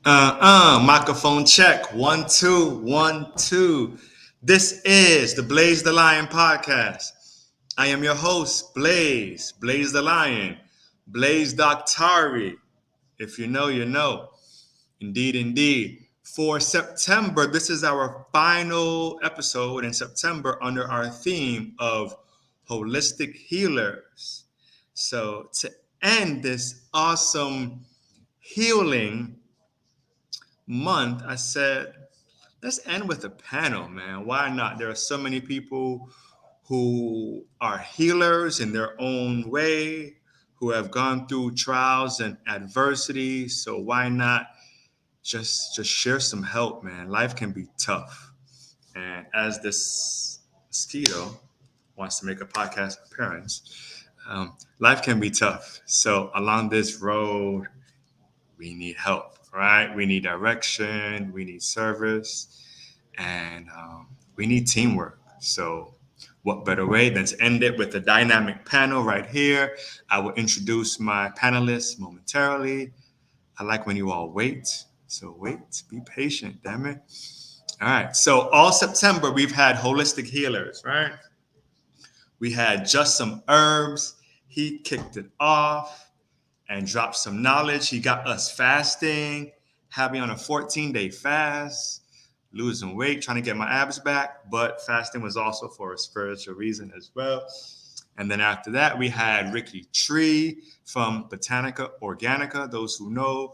Microphone check. 1, 2, 1, 2. This is the Blaze the Lion podcast. I am your host, Blaze the Lion, Blaze Doctari. If you know, you know. Indeed, indeed. For September, this is our final episode in September under our theme of holistic healers. So, to end this awesome healing month, I said, let's end with a panel, man. Why not? There are so many people who are healers in their own way, who have gone through trials and adversity. So why not just share some help, man? Life can be tough. And as this mosquito wants to make a podcast appearance, life can be tough. So along this road, we need help, right? We need direction, we need service, and we need teamwork. So, what better way than to end it with a dynamic panel right here? I will introduce my panelists momentarily. I like when you all wait. So, wait, be patient, damn it. All right. So, all September, we've had holistic healers, right? We had just some herbs. He kicked it off and dropped some knowledge. He got us fasting, had me on a 14-day fast, losing weight, trying to get my abs back, but fasting was also for a spiritual reason as well. And then after that, we had Ricky Tree from Botanica Organica. Those who know,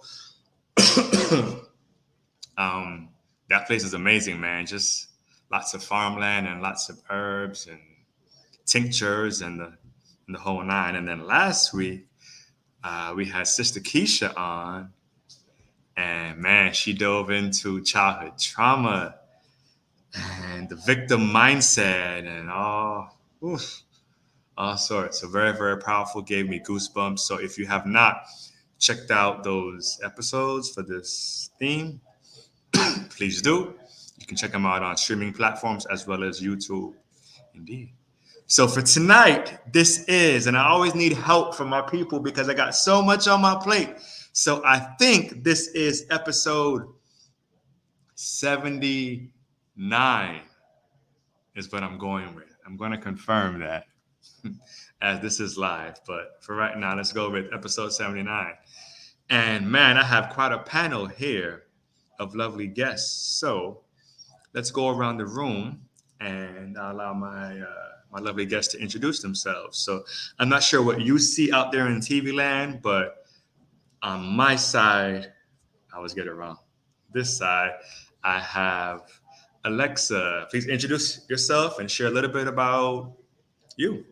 um, that place is amazing, man. Just lots of farmland and lots of herbs and tinctures and the whole nine. And then last week, we had Sister Keisha on, and man, she dove into childhood trauma and the victim mindset and all sorts. So very, very powerful. Gave me goosebumps. So if you have not checked out those episodes for this theme, please do. You can check them out on streaming platforms as well as YouTube. Indeed. So for tonight, this is, and I always need help from my people because I got so much on my plate. So I think this is episode 79 is what I'm going with. I'm going to confirm that as this is live. But for right now, let's go with episode 79. And man, I have quite a panel here of lovely guests. So let's go around the room and I'll allow my lovely guests to introduce themselves. So I'm not sure what you see out there in TV land, but on my side, I always get it wrong. This side, I have Alexa. Please introduce yourself and share a little bit about you.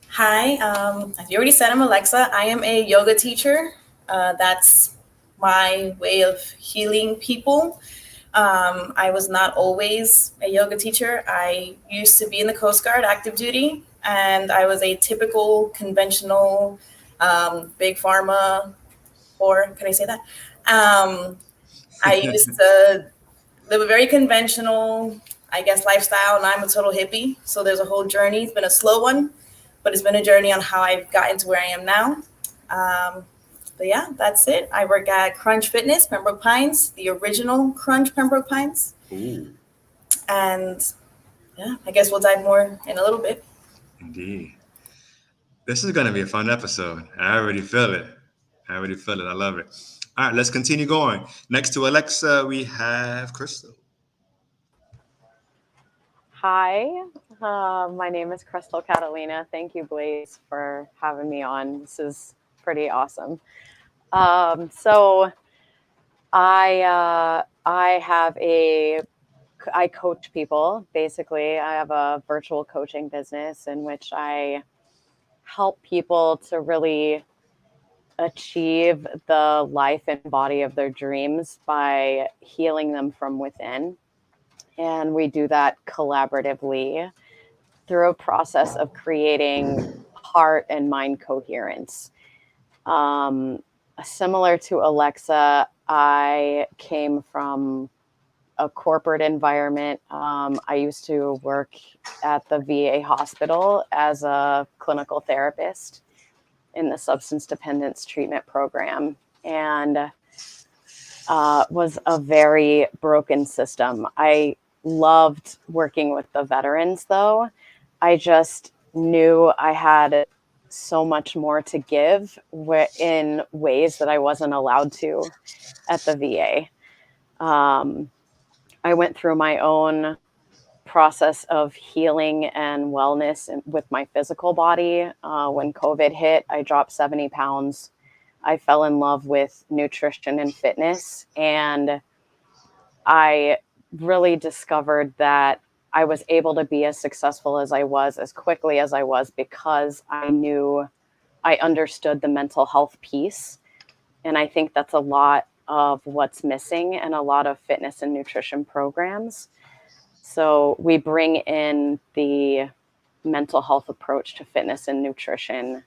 Hi, you already said I'm Alexa. I am a yoga teacher. That's my way of healing people. I was not always a yoga teacher. I used to be in the Coast Guard active duty, and I was a typical, conventional, big pharma, or can I say that? I used to live a very conventional, I guess, lifestyle, and I'm a total hippie. So there's a whole journey. It's been a slow one, but it's been a journey on how I've gotten to where I am now. But yeah, that's it. I work at Crunch Fitness, Pembroke Pines, the original Crunch Pembroke Pines. Ooh, And yeah, I guess we'll dive more in a little bit. indeed. This is going to be a fun episode. I already feel it. I already feel it. I love it. All right, let's continue going. Next to Alexa, we have Crystal. Hi, my name is Crystal Catalina. Thank you, Blaze, for having me on. This is pretty awesome. So I coach people. Basically, I have a virtual coaching business in which I help people to really achieve the life and body of their dreams by healing them from within. And we do that collaboratively through a process of creating heart and mind coherence. Similar to Alexa, I came from a corporate environment. I used to work at the VA hospital as a clinical therapist in the substance dependence treatment program. And was a very broken system. I loved working with the veterans, though. I just knew I had so much more to give in ways that I wasn't allowed to at the VA. I went through my own process of healing and wellness with my physical body. When COVID hit, I dropped 70 pounds. I fell in love with nutrition and fitness, and I really discovered that I was able to be as successful as I was as quickly as I was because I understood the mental health piece. And I think that's a lot of what's missing in a lot of fitness and nutrition programs. So we bring in the mental health approach to fitness and nutrition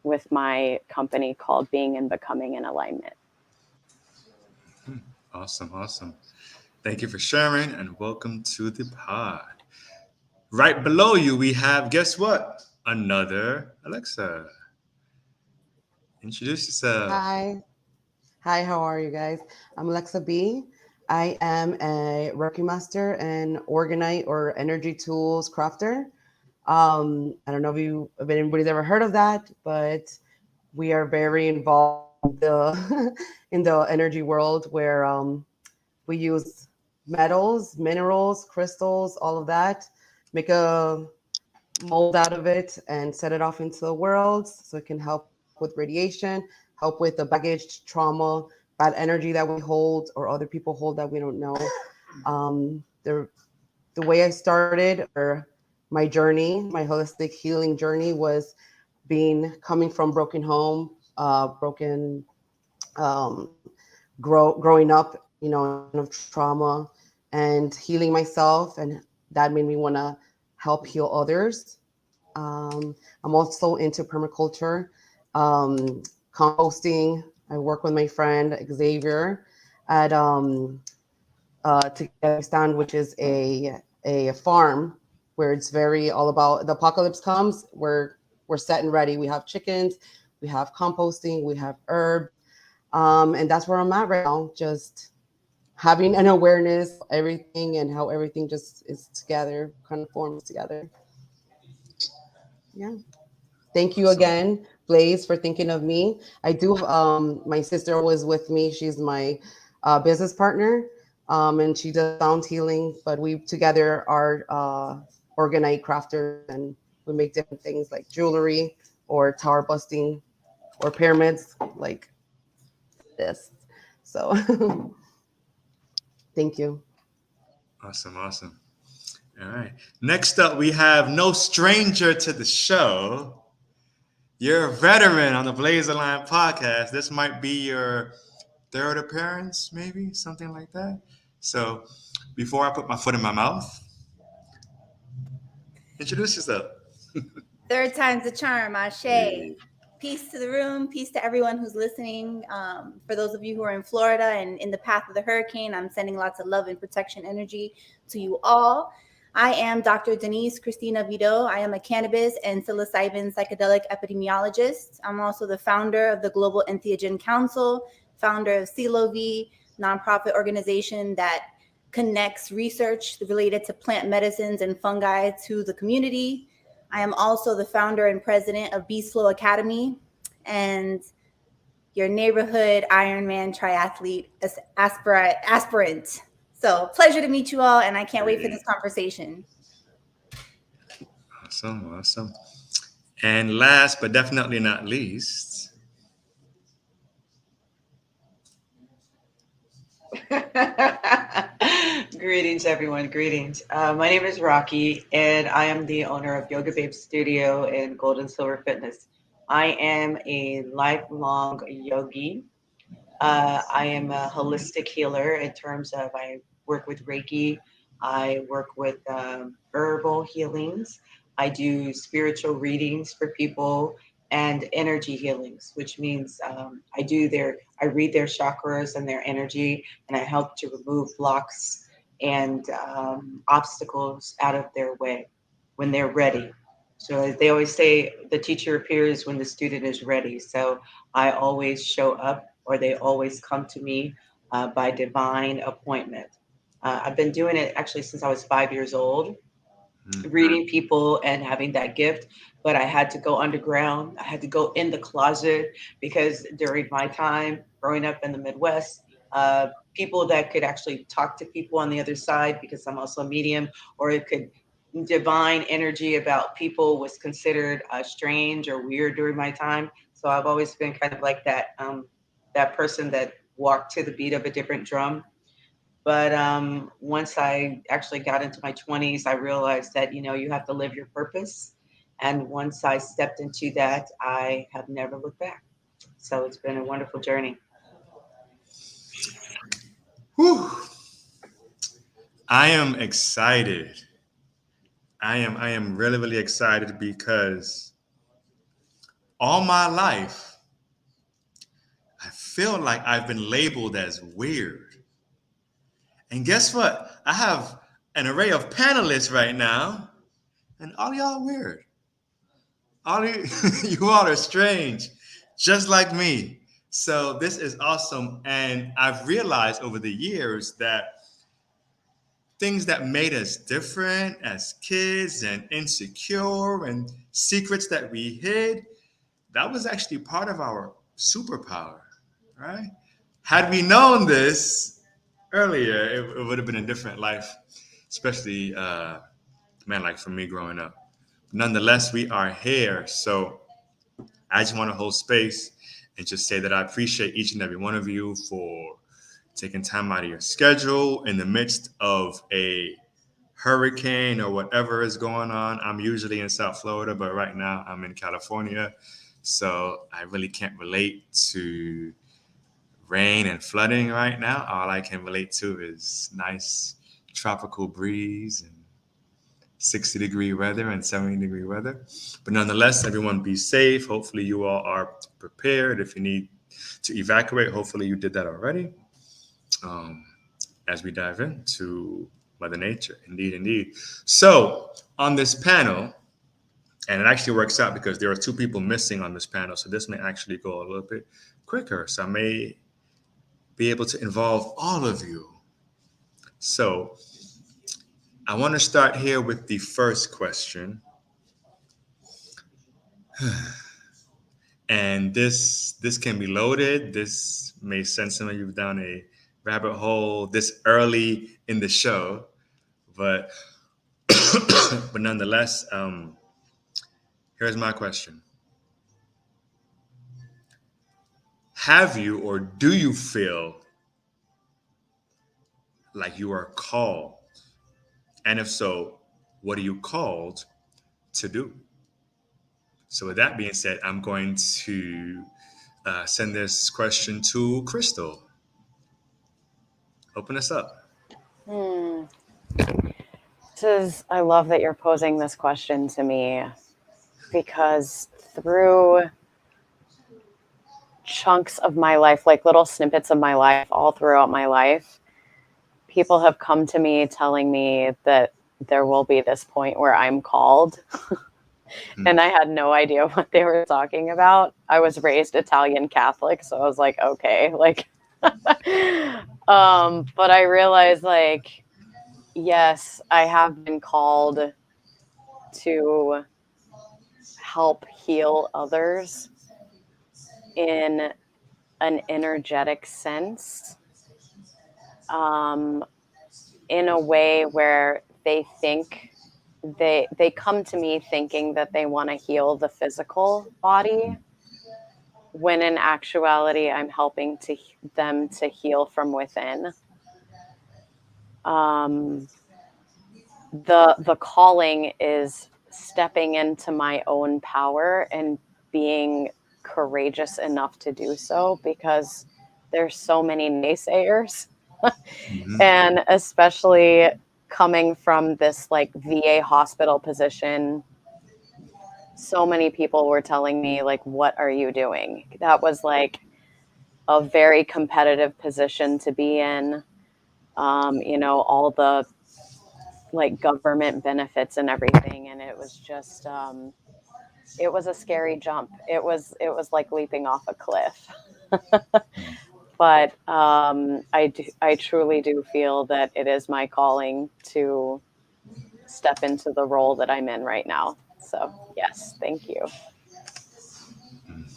with my company called Being and Becoming in Alignment. Awesome, awesome. Thank you for sharing and welcome to the pod. Right below you, we have, guess what? Another Alexa. Introduce yourself. Hi. Hi, how are you guys? I'm Alexa B. I am a Reiki master and organite or energy tools crafter. I don't know if anybody's ever heard of that, but we are very involved in the, in the energy world where we use metals, minerals, crystals, all of that, make a mold out of it and set it off into the world so it can help with radiation, help with the baggage, trauma, bad energy that we hold or other people hold that we don't know. The way I started or my journey, my holistic healing journey was coming from broken home, growing up, of trauma and healing myself. And that made me want to help heal others. I'm also into permaculture, composting. I work with my friend Xavier at Together, which is a farm where it's very all about the apocalypse comes. We're set and ready. We have chickens, we have composting, we have herb, and that's where I'm at right now. Just having an awareness of everything and how everything just is together, kind of forms together. Yeah. Thank you again, Blaze, for thinking of me. I do. My sister was with me. She's my business partner, and she does sound healing. But we together are organite crafters, and we make different things like jewelry or tower busting or pyramids like this. So, thank you. Awesome, awesome. All right. Next up, we have no stranger to the show. You're a veteran on the Blaze the Lion podcast. This might be your third appearance, maybe something like that. So, before I put my foot in my mouth, introduce yourself. Third time's a charm, Ashe. Peace to the room, peace to everyone who's listening. For those of you who are in Florida and in the path of the hurricane, I'm sending lots of love and protection energy to you all. I am Dr. Denise Christina Vito. I am a cannabis and psilocybin psychedelic epidemiologist. I'm also the founder of the Global Entheogen Council, founder of CELOV, nonprofit organization that connects research related to plant medicines and fungi to the community. I am also the founder and president of Beast Flow Academy and your neighborhood Ironman triathlete aspirant. So pleasure to meet you all, and I can't wait for this conversation. Awesome, awesome. And last but definitely not least. Greetings, everyone. Greetings. My name is Rocky, and I am the owner of Yoga Babe Studio and Gold and Silver Fitness. I am a lifelong yogi. I am a holistic healer in terms of I work with Reiki. I work with herbal healings. I do spiritual readings for people and energy healings, which means I read their chakras and their energy, and I help to remove blocks and obstacles out of their way when they're ready. So they always say the teacher appears when the student is ready. So I always show up, or they always come to me by divine appointment. I've been doing it actually since I was 5 years old, reading people and having that gift. But I had to go underground. I had to go in the closet because during my time growing up in the Midwest, people that could actually talk to people on the other side, because I'm also a medium, or it could divine energy about people was considered strange or weird during my time. So I've always been kind of like that that person that walked to the beat of a different drum. But once I actually got into my 20s, I realized that, you know, you have to live your purpose. And once I stepped into that, I have never looked back. So it's been a wonderful journey. Whew. I am excited. I am really, really excited because all my life, I feel like I've been labeled as weird. And guess what? I have an array of panelists right now, and all y'all are weird. All you, you all are strange, just like me. So this is awesome. And I've realized over the years that things that made us different as kids and insecure and secrets that we hid, that was actually part of our superpower, right? Had we known this earlier, it would have been a different life, especially, man, like for me growing up. Nonetheless, we are here. So I just want to hold space and just say that I appreciate each and every one of you for taking time out of your schedule in the midst of a hurricane or whatever is going on. I'm usually in South Florida, but right now I'm in California. So I really can't relate to rain and flooding right now. All I can relate to is nice tropical breeze and 60-degree weather and 70-degree weather. But nonetheless, everyone be safe. Hopefully you all are prepared. If you need to evacuate, hopefully you did that already. As we dive into Mother Nature. Indeed, indeed. So on this panel, and it actually works out because there are two people missing on this panel, so this may actually go a little bit quicker. So I may be able to involve all of you. So I want to start here with the first question. And this can be loaded. This may send some of you down a rabbit hole this early in the show, but but nonetheless, here's my question. Have you or do you feel like you are called? And if so, what are you called to do? So with that being said, I'm going to send this question to Crystal. Open us up. I love that you're posing this question to me, because through chunks of my life, like little snippets of my life, all throughout my life, people have come to me telling me that there will be this point where I'm called. And I had no idea what they were talking about. I was raised Italian Catholic, so I was like, okay, like, but I realized, like, yes, I have been called to help heal others in an energetic sense, in a way where they think they come to me thinking that they want to heal the physical body, when in actuality I'm helping them to heal from within. The calling is stepping into my own power and being courageous enough to do so, because there's so many naysayers. And especially coming from this like VA hospital position, so many people were telling me, like, what are you doing? That was like a very competitive position to be in. You know, all the like government benefits and everything. And it was just, it was a scary jump. It was like leaping off a cliff. but I truly do feel that it is my calling to step into the role that I'm in right now. So yes, thank you.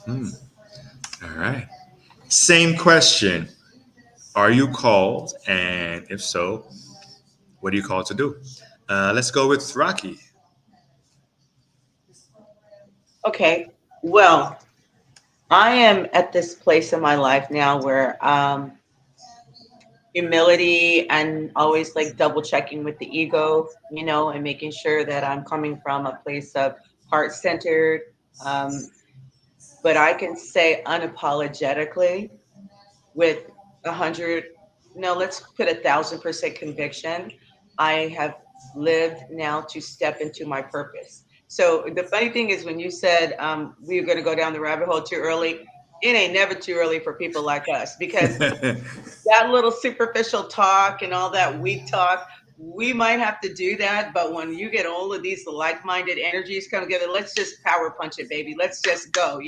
All right. Same question. Are you called? And if so, what are you called to do? Let's go with Rocky. Okay. Well, I am at this place in my life now where humility and always like double checking with the ego, and making sure that I'm coming from a place of heart centered. Um, but I can say unapologetically with 100, no, let's put 1,000% conviction. I have lived now to step into my purpose. So the funny thing is, when you said we were going to go down the rabbit hole too early, it ain't never too early for people like us, because that little superficial talk and all that weak talk, we might have to do that. But when you get all of these like-minded energies come together, let's just power punch it, baby. Let's just go.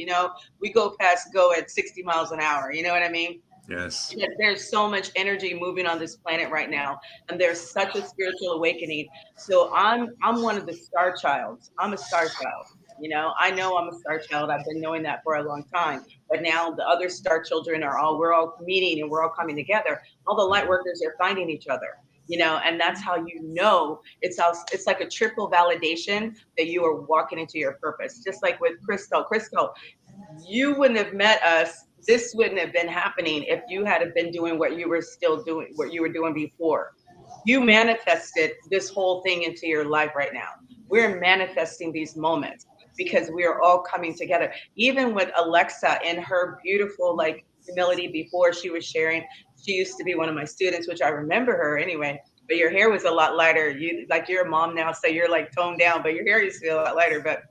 We go past go at 60 miles an hour. You know what I mean? Yes. There's so much energy moving on this planet right now, and there's such a spiritual awakening. So I'm one of the star childs. I'm a star child. I know I'm a star child. I've been knowing that for a long time. But now the other star children we're all meeting and we're all coming together. All the light workers are finding each other. And that's how it's like a triple validation that you are walking into your purpose. Just like with Crystal, you wouldn't have met us. This wouldn't have been happening if you had been doing what you were doing before. You manifested this whole thing into your life right now. We're manifesting these moments because we are all coming together. Even with Alexa in her beautiful humility before she was sharing, she used to be one of my students, which I remember her anyway. But your hair was a lot lighter. You're a mom now, so you're toned down, but your hair used to be a lot lighter. But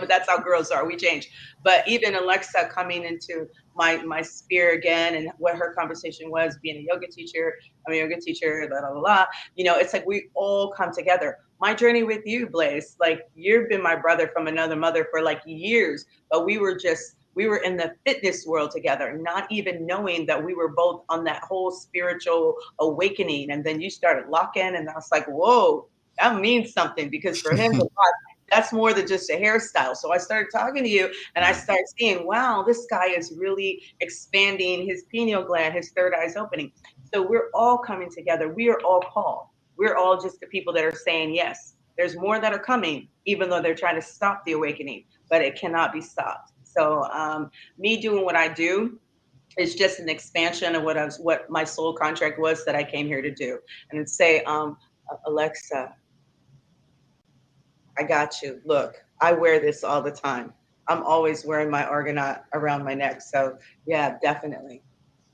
that's how girls are. We change. But even Alexa coming into my sphere again, and what her conversation was, being a yoga teacher, I'm a yoga teacher, blah, blah, blah. It's like we all come together. My journey with you, Blaze, you've been my brother from another mother for years, but we were in the fitness world together, not even knowing that we were both on that whole spiritual awakening. And then you started locking, and I was like, whoa, that means something, because for him to lock, that's more than just a hairstyle. So I started talking to you, and I started seeing, wow, this guy is really expanding his pineal gland, his third eye's opening. So we're all coming together. We are all called. We're all just the people that are saying yes. There's more that are coming, even though they're trying to stop the awakening, but it cannot be stopped. So me doing what I do is just an expansion of what my soul contract was that I came here to do. And it'd say, Alexa, I got you. Look, I wear this all the time. I'm always wearing my Argonaut around my neck. So yeah, definitely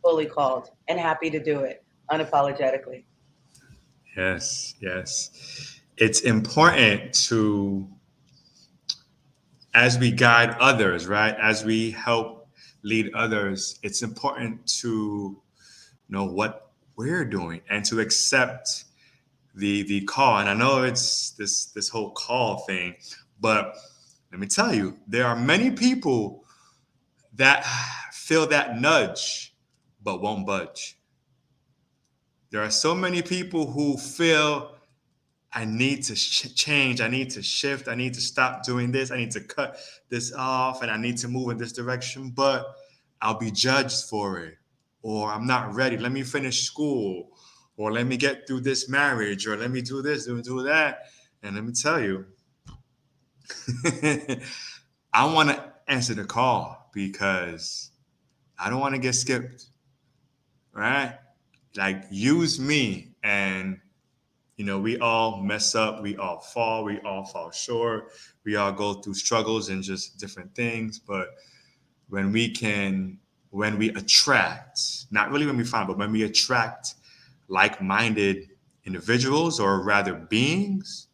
fully called and happy to do it unapologetically. Yes. It's important to, as we guide others, right? As we help lead others, it's important to know what we're doing and to accept the call. And I know it's this whole call thing, but let me tell you, there are many people that feel that nudge but won't budge. There are so many people who feel, I need to change, I need to shift, I need to stop doing this, I need to cut this off, and I need to move in this direction, but I'll be judged for it, or I'm not ready, let me finish school, or let me get through this marriage, or let me do this, do that. And let me tell you, I want to answer the call because I don't want to get skipped, right? Use me. And, we all mess up, we all fall short, we all go through struggles and just different things. But when we attract, not really when we find, but when we attract like-minded individuals, or rather beings,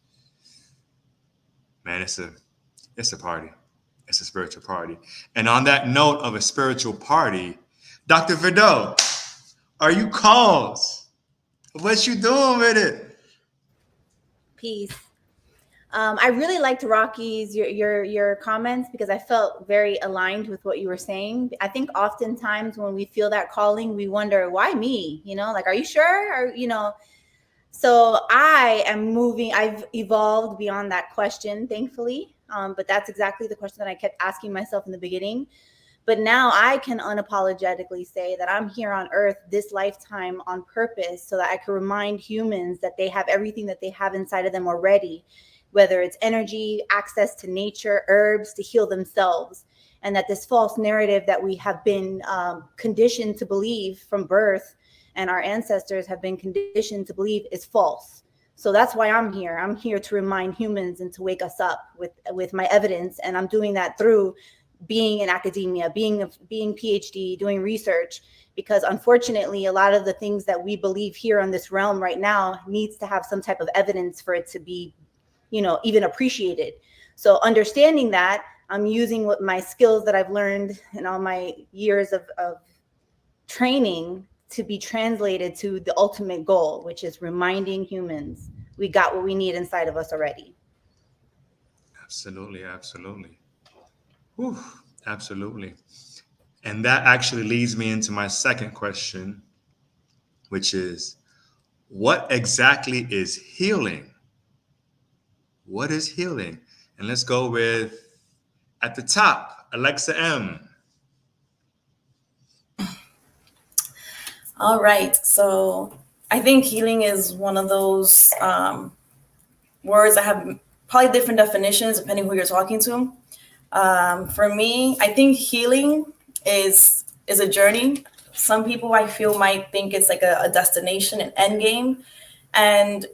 man, it's a party. It's a spiritual party. And on that note of a spiritual party, Dr. Verdot, are you called? What you doing with it? Peace. I really liked Rocky's your comments because I felt very aligned with what you were saying. I think oftentimes when we feel that calling, we wonder, why me? You know, like, are you sure? Or, you know, so I've evolved beyond that question, thankfully. But that's exactly the question that I kept asking myself in the beginning. But now I can unapologetically say that I'm here on earth this lifetime on purpose so that I can remind humans that they have everything that they have inside of them already, whether it's energy, access to nature, herbs to heal themselves. And that this false narrative that we have been conditioned to believe from birth and our ancestors have been conditioned to believe is false. So that's why I'm here. I'm here to remind humans and to wake us up with my evidence. And I'm doing that through being in academia, being PhD, doing research, because unfortunately, a lot of the things that we believe here on this realm right now needs to have some type of evidence for it to be, you know, even appreciated. So understanding that, I'm using what my skills that I've learned in all my years of training to be translated to the ultimate goal, which is reminding humans we got what we need inside of us already. Absolutely, absolutely. Whew, absolutely. And that actually leads me into my second question, which is, what exactly is healing? What is healing? And let's go with, at the top, Alexa M. All right. So I think healing is one of those words that have probably different definitions depending who you're talking to. For me, I think healing is a journey. Some people I feel might think it's like a destination, an end game. And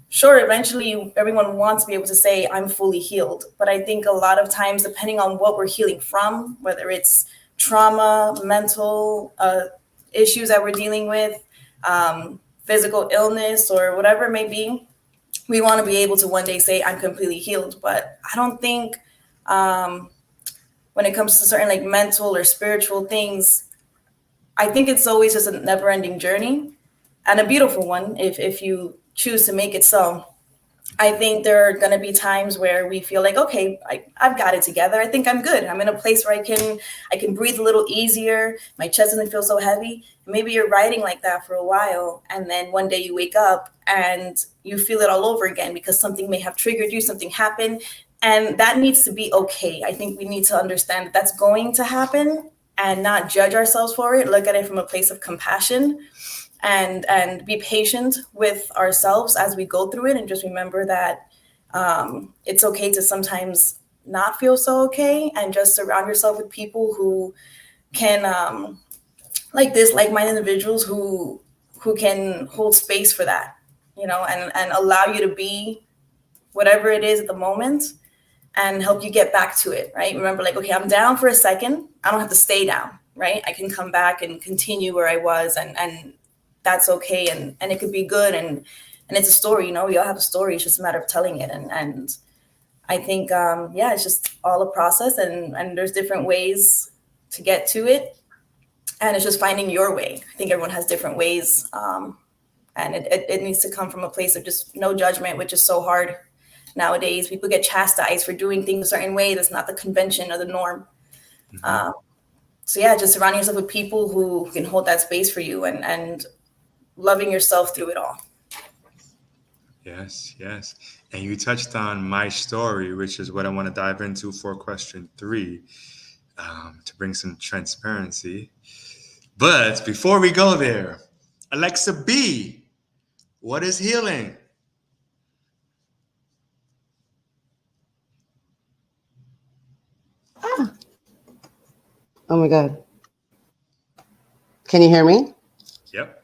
sure, eventually everyone wants to be able to say, I'm fully healed. But I think a lot of times, depending on what we're healing from, whether it's trauma, mental issues that we're dealing with, physical illness, or whatever it may be, we want to be able to one day say, I'm completely healed. But I don't think when it comes to certain like mental or spiritual things, I think it's always just a never ending journey and a beautiful one if you choose to make it so. I think there are going to be times where we feel like, okay, I've got it together. I think I'm good. I'm in a place where I can breathe a little easier. My chest doesn't feel so heavy. Maybe you're riding like that for a while, and then one day you wake up and you feel it all over again because something may have triggered you, something happened, and that needs to be okay. I think we need to understand that that's going to happen and not judge ourselves for it. Look at it from a place of compassion and be patient with ourselves as we go through it, and just remember that it's okay to sometimes not feel so okay, and just surround yourself with people who can like-minded individuals who can hold space for that, you know, and allow you to be whatever it is at the moment and help you get back to it, right? Remember, like, okay, I'm down for a second. I don't have to stay down, right? I can come back and continue where I was, and that's okay. And it could be good. And it's a story, you know, we all have a story. It's just a matter of telling it. And I think, it's just all a process, and there's different ways to get to it. And it's just finding your way. I think everyone has different ways. And it needs to come from a place of just no judgment, which is so hard nowadays. People get chastised for doing things a certain way. That's not the convention or the norm. Mm-hmm. Just surrounding yourself with people who can hold that space for you, and loving yourself through it all. Yes. And you touched on my story, which is what I want to dive into for question 3, to bring some transparency. But before we go there, Alexa B, what is healing? Oh my God. Can you hear me? Yep.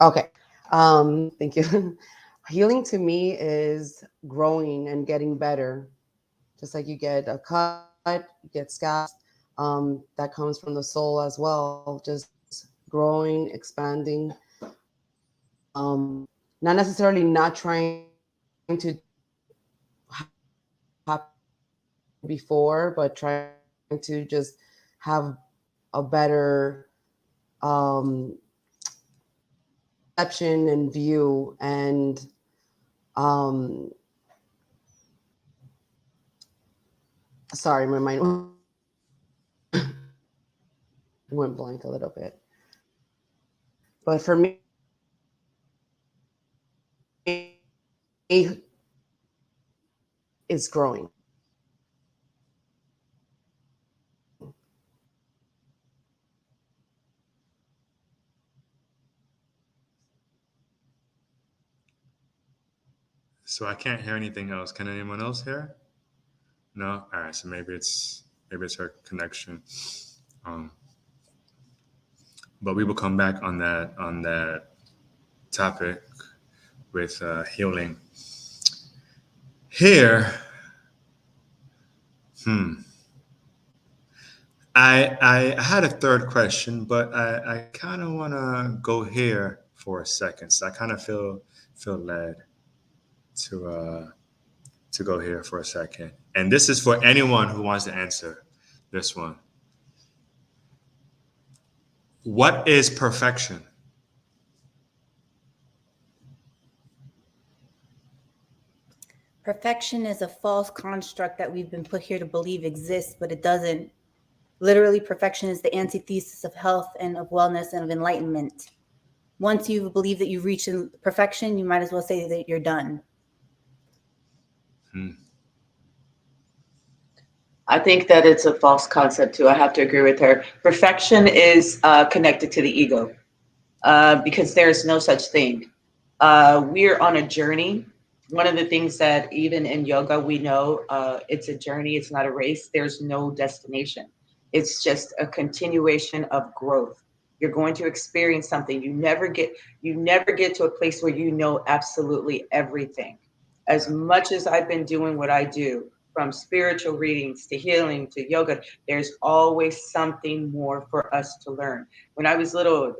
Okay. Thank you. Healing to me is growing and getting better. Just like you get a cut, you get scars, that comes from the soul as well. Just growing, expanding. Not necessarily not trying to happen before, but trying to just have a better perception and view, and Sorry, my mind went blank a little bit. But for me, it's growing. So I can't hear anything else. Can anyone else hear? No. All right. So maybe it's her connection. Um, but we will come back on that topic with healing. Here, I had a third question, but I kind of want to go here for a second. So I kind of feel led to go here for a second. And this is for anyone who wants to answer this one. What is perfection? Perfection is a false construct that we've been put here to believe exists, but it doesn't. Literally, perfection is the antithesis of health and of wellness and of enlightenment. Once you believe that you've reached perfection, you might as well say that you're done. I think that it's a false concept too. I have to agree with her. Perfection is connected to the ego because there's no such thing. We're on a journey. One of the things that even in yoga, we know it's a journey. It's not a race. There's no destination. It's just a continuation of growth. You're going to experience something. You never get to a place where you know absolutely everything. As much as I've been doing what I do, from spiritual readings to healing to yoga, there's always something more for us to learn. When I was little,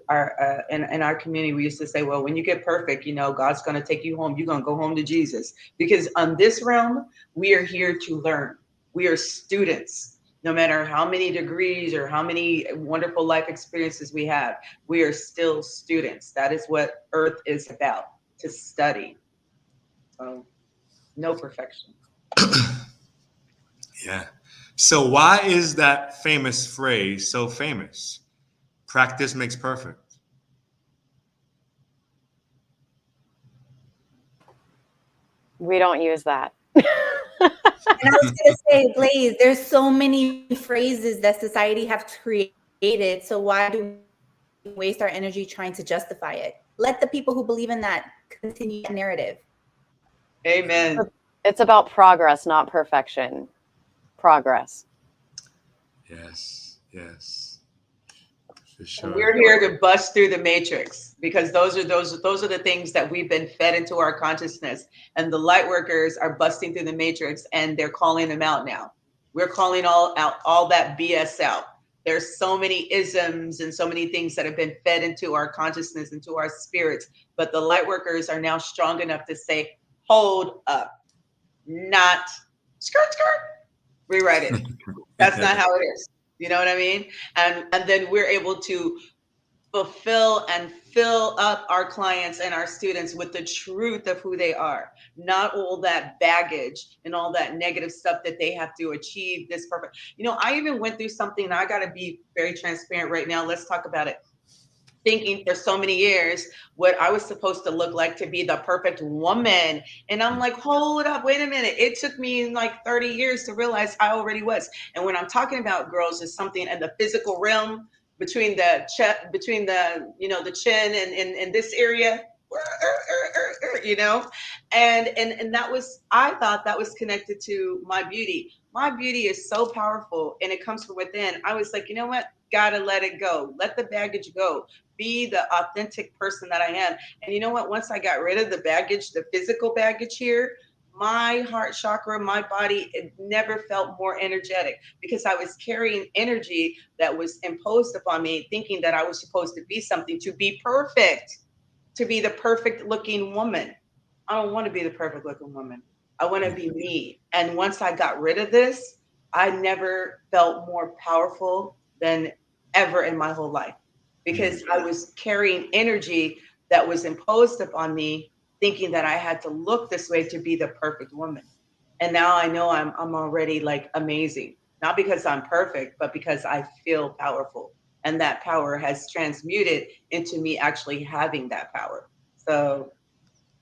in our community, we used to say, well, when you get perfect, God's going to take you home. You're going to go home to Jesus. Because on this realm, we are here to learn. We are students. No matter how many degrees or how many wonderful life experiences we have, we are still students. That is what Earth is about, to study. So, no perfection. Yeah. So why is that famous phrase so famous? Practice makes perfect. We don't use that. And I was going to say, Blaze, there's so many phrases that society have created. So why do we waste our energy trying to justify it? Let the people who believe in that continue that narrative. Amen. It's about progress, not perfection. Progress. Yes. For And sure. we're here to bust through the matrix because those are the things that we've been fed into our consciousness. And the light workers are busting through the matrix and they're calling them out now. We're calling all that BS out. There's so many isms and so many things that have been fed into our consciousness, into our spirits. But the light workers are now strong enough to say, hold up, not skirt. Rewrite it. That's not how it is. You know what I mean? And then we're able to fulfill and fill up our clients and our students with the truth of who they are, not all that baggage and all that negative stuff that they have to achieve this perfect. I even went through something, and I got to be very transparent right now. Let's talk about it. Thinking for so many years what I was supposed to look like to be the perfect woman. And I'm like, hold up, wait a minute. It took me like 30 years to realize I already was. And when I'm talking about girls, is something in the physical realm between the the chin and this area, and that was, I thought that was connected to my beauty. My beauty is so powerful and it comes from within. I was like, you know what? Gotta let it go. Let the baggage go. Be the authentic person that I am. And you know what? Once I got rid of the baggage, the physical baggage here, my heart chakra, my body, it never felt more energetic because I was carrying energy that was imposed upon me, thinking that I was supposed to be something, to be perfect, to be the perfect looking woman. I don't want to be the perfect looking woman. I want to be me. And once I got rid of this, I never felt more powerful than ever in my whole life because I was carrying energy that was imposed upon me, thinking that I had to look this way to be the perfect woman. And now I know I'm already like amazing, not because I'm perfect, but because I feel powerful. And that power has transmuted into me actually having that power. So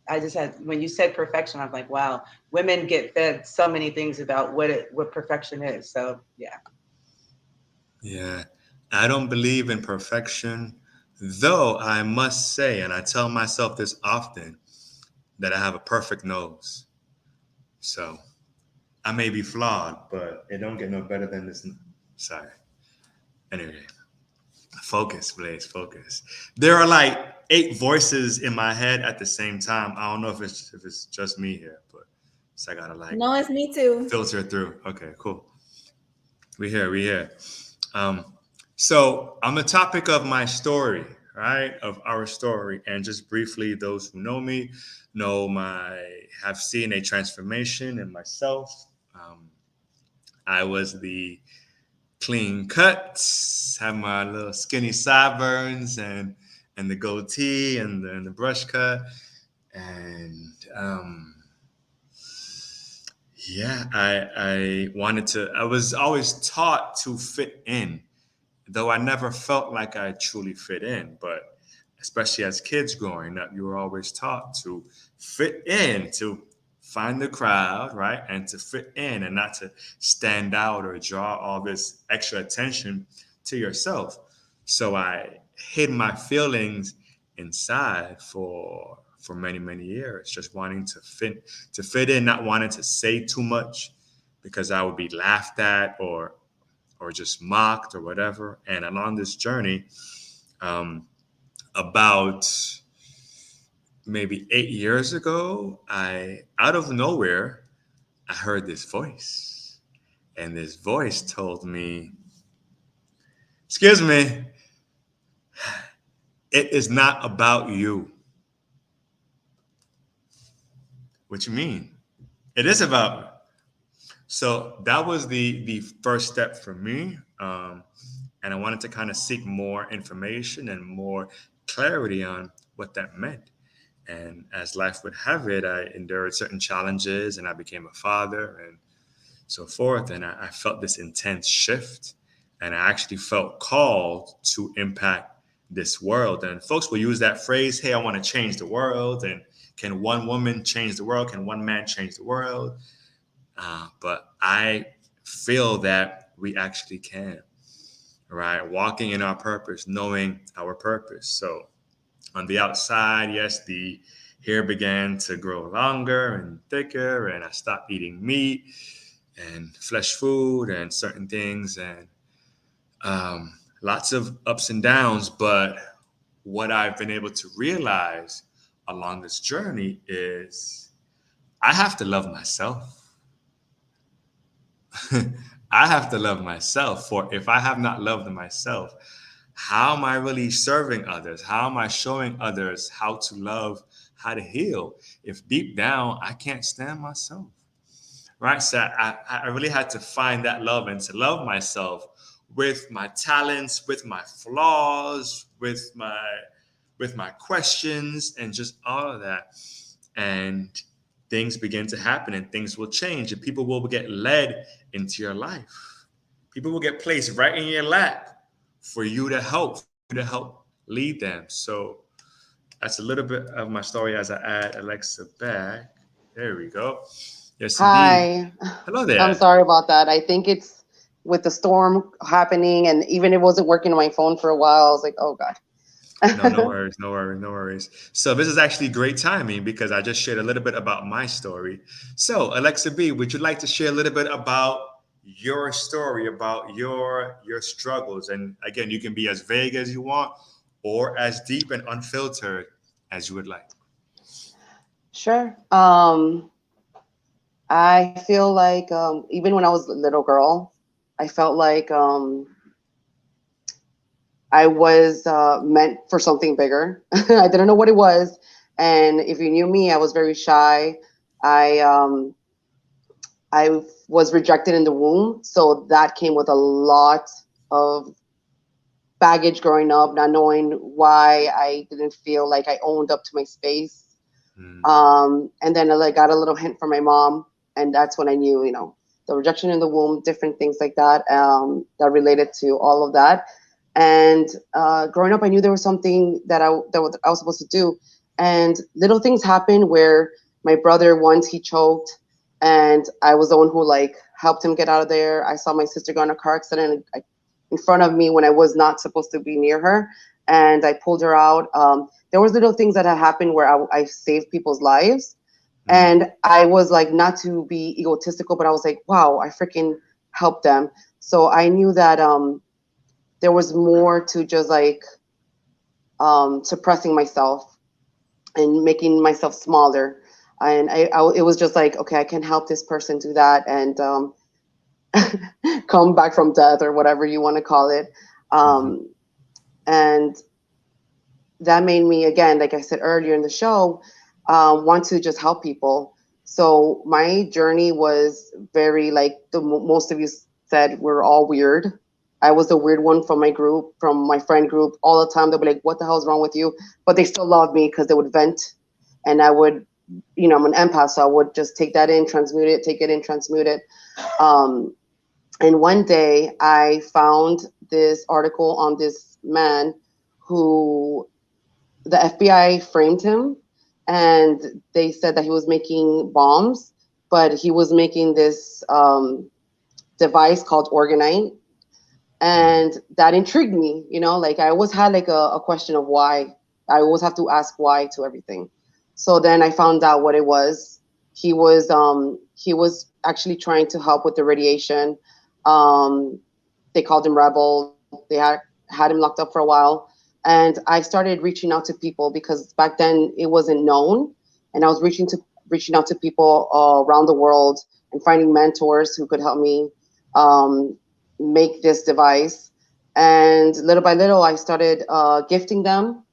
I just had, when you said perfection, I'm like, wow, women get fed so many things about what perfection is. So yeah. Yeah. I don't believe in perfection, though I must say, and I tell myself this often, that I have a perfect nose. So I may be flawed, but it don't get no better than this. Sorry. Anyway, focus, Blaze, focus. There are like 8 voices in my head at the same time. I don't know if it's just me here, but so I gotta like No, it's me too. filter through. Okay, cool. We here. Um, so on the topic of my story, right, of our story, and just briefly, those who know me have seen a transformation in myself. I was the clean cuts, have my little skinny sideburns and the goatee and the brush cut, and yeah, I wanted to. I was always taught to fit in, though I never felt like I truly fit in. But especially as kids growing up, you were always taught to fit in, to find the crowd, right? And to fit in and not to stand out or draw all this extra attention to yourself. So I hid my feelings inside for many, many years, just wanting to fit in, not wanting to say too much because I would be laughed at or just mocked or whatever. And along this journey, about maybe 8 years ago, I out of nowhere, I heard this voice. And this voice told me, excuse me, it is not about you. What you mean? It is about me. So that was the first step for me. And I wanted to kind of seek more information and more clarity on what that meant. And as life would have it, I endured certain challenges and I became a father and so forth. And I felt this intense shift. And I actually felt called to impact this world. And folks will use that phrase, hey, I want to change the world. And can one woman change the world? Can one man change the world? But I feel that we actually can, right? Walking in our purpose, knowing our purpose. So on the outside, yes, the hair began to grow longer and thicker, and I stopped eating meat and flesh food and certain things, and lots of ups and downs. But what I've been able to realize along this journey is I have to love myself. I have to love myself. For if I have not loved myself, how am I really serving others? How am I showing others how to love, how to heal? If deep down I can't stand myself, right? So I really had to find that love and to love myself with my talents, with my flaws, with my questions, and just all of that. And things begin to happen and things will change and people will get led into your life. People will get placed right in your lap for you to help lead them. So that's a little bit of my story as I add Alexa back. There we go. Yes, indeed. Hi. Hello there. I'm sorry about that. I think it's with the storm happening, and even it wasn't working on my phone for a while. I was like, oh God. No worries, no worries, no worries. So this is actually great timing because I just shared a little bit about my story. So Alexa B, would you like to share a little bit about your story, about your struggles? And again, you can be as vague as you want or as deep and unfiltered as you would like. Sure. I feel like even when I was a little girl, I felt like I was meant for something bigger. I didn't know what it was. And if you knew me, I was very shy. I was rejected in the womb. So that came with a lot of baggage growing up, not knowing why I didn't feel like I owned up to my space. And then I got a little hint from my mom. And that's when I knew, the rejection in the womb, different things like that, that related to all of that. And growing up, I knew there was something that I was supposed to do. And little things happened where my brother, once he choked, and I was the one who like helped him get out of there. I saw my sister go in a car accident in front of me when I was not supposed to be near her, and I pulled her out. There was little things that had happened where I saved people's lives. And I was like, not to be egotistical, but I was like, wow, I freaking helped them. So I knew that there was more to just like suppressing myself and making myself smaller. And it was just like, okay, I can help this person do that and come back from death or whatever you want to call it. And that made me, again, like I said earlier in the show, want to just help people. So my journey was very, like most of you said, we're all weird. I was the weird one from my group, from my friend group. All the time they'll be like, what the hell is wrong with you? But they still loved me because they would vent, and I would, I'm an empath, so I would just take that in, transmute it, take it in, transmute it. And one day I found this article on this man who the FBI framed him, and they said that he was making bombs, but he was making this device called Orgonite. And that intrigued me, like I always had like a question of why. I always have to ask why to everything. So then I found out what it was. He was actually trying to help with the radiation. They called him Rebel. They had him locked up for a while. And I started reaching out to people because back then it wasn't known. And I was reaching out to people around the world and finding mentors who could help me make this device. And little by little, I started gifting them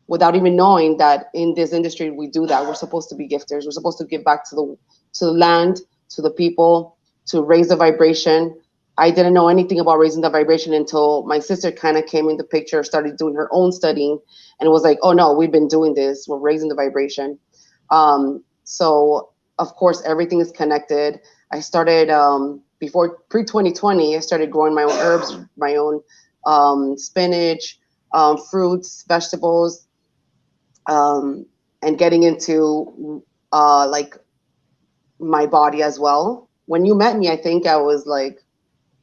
without even knowing that in this industry we do that. We're supposed to be gifters. We're supposed to give back to the land, to the people, to raise the vibration. I didn't know anything about raising the vibration until my sister kind of came in the picture, started doing her own studying, and was like, oh no, we've been doing this. We're raising the vibration. So of course, everything is connected. I started, before pre-2020, I started growing my own herbs, my own spinach, fruits, vegetables, and getting into like my body as well. When you met me, I think I was like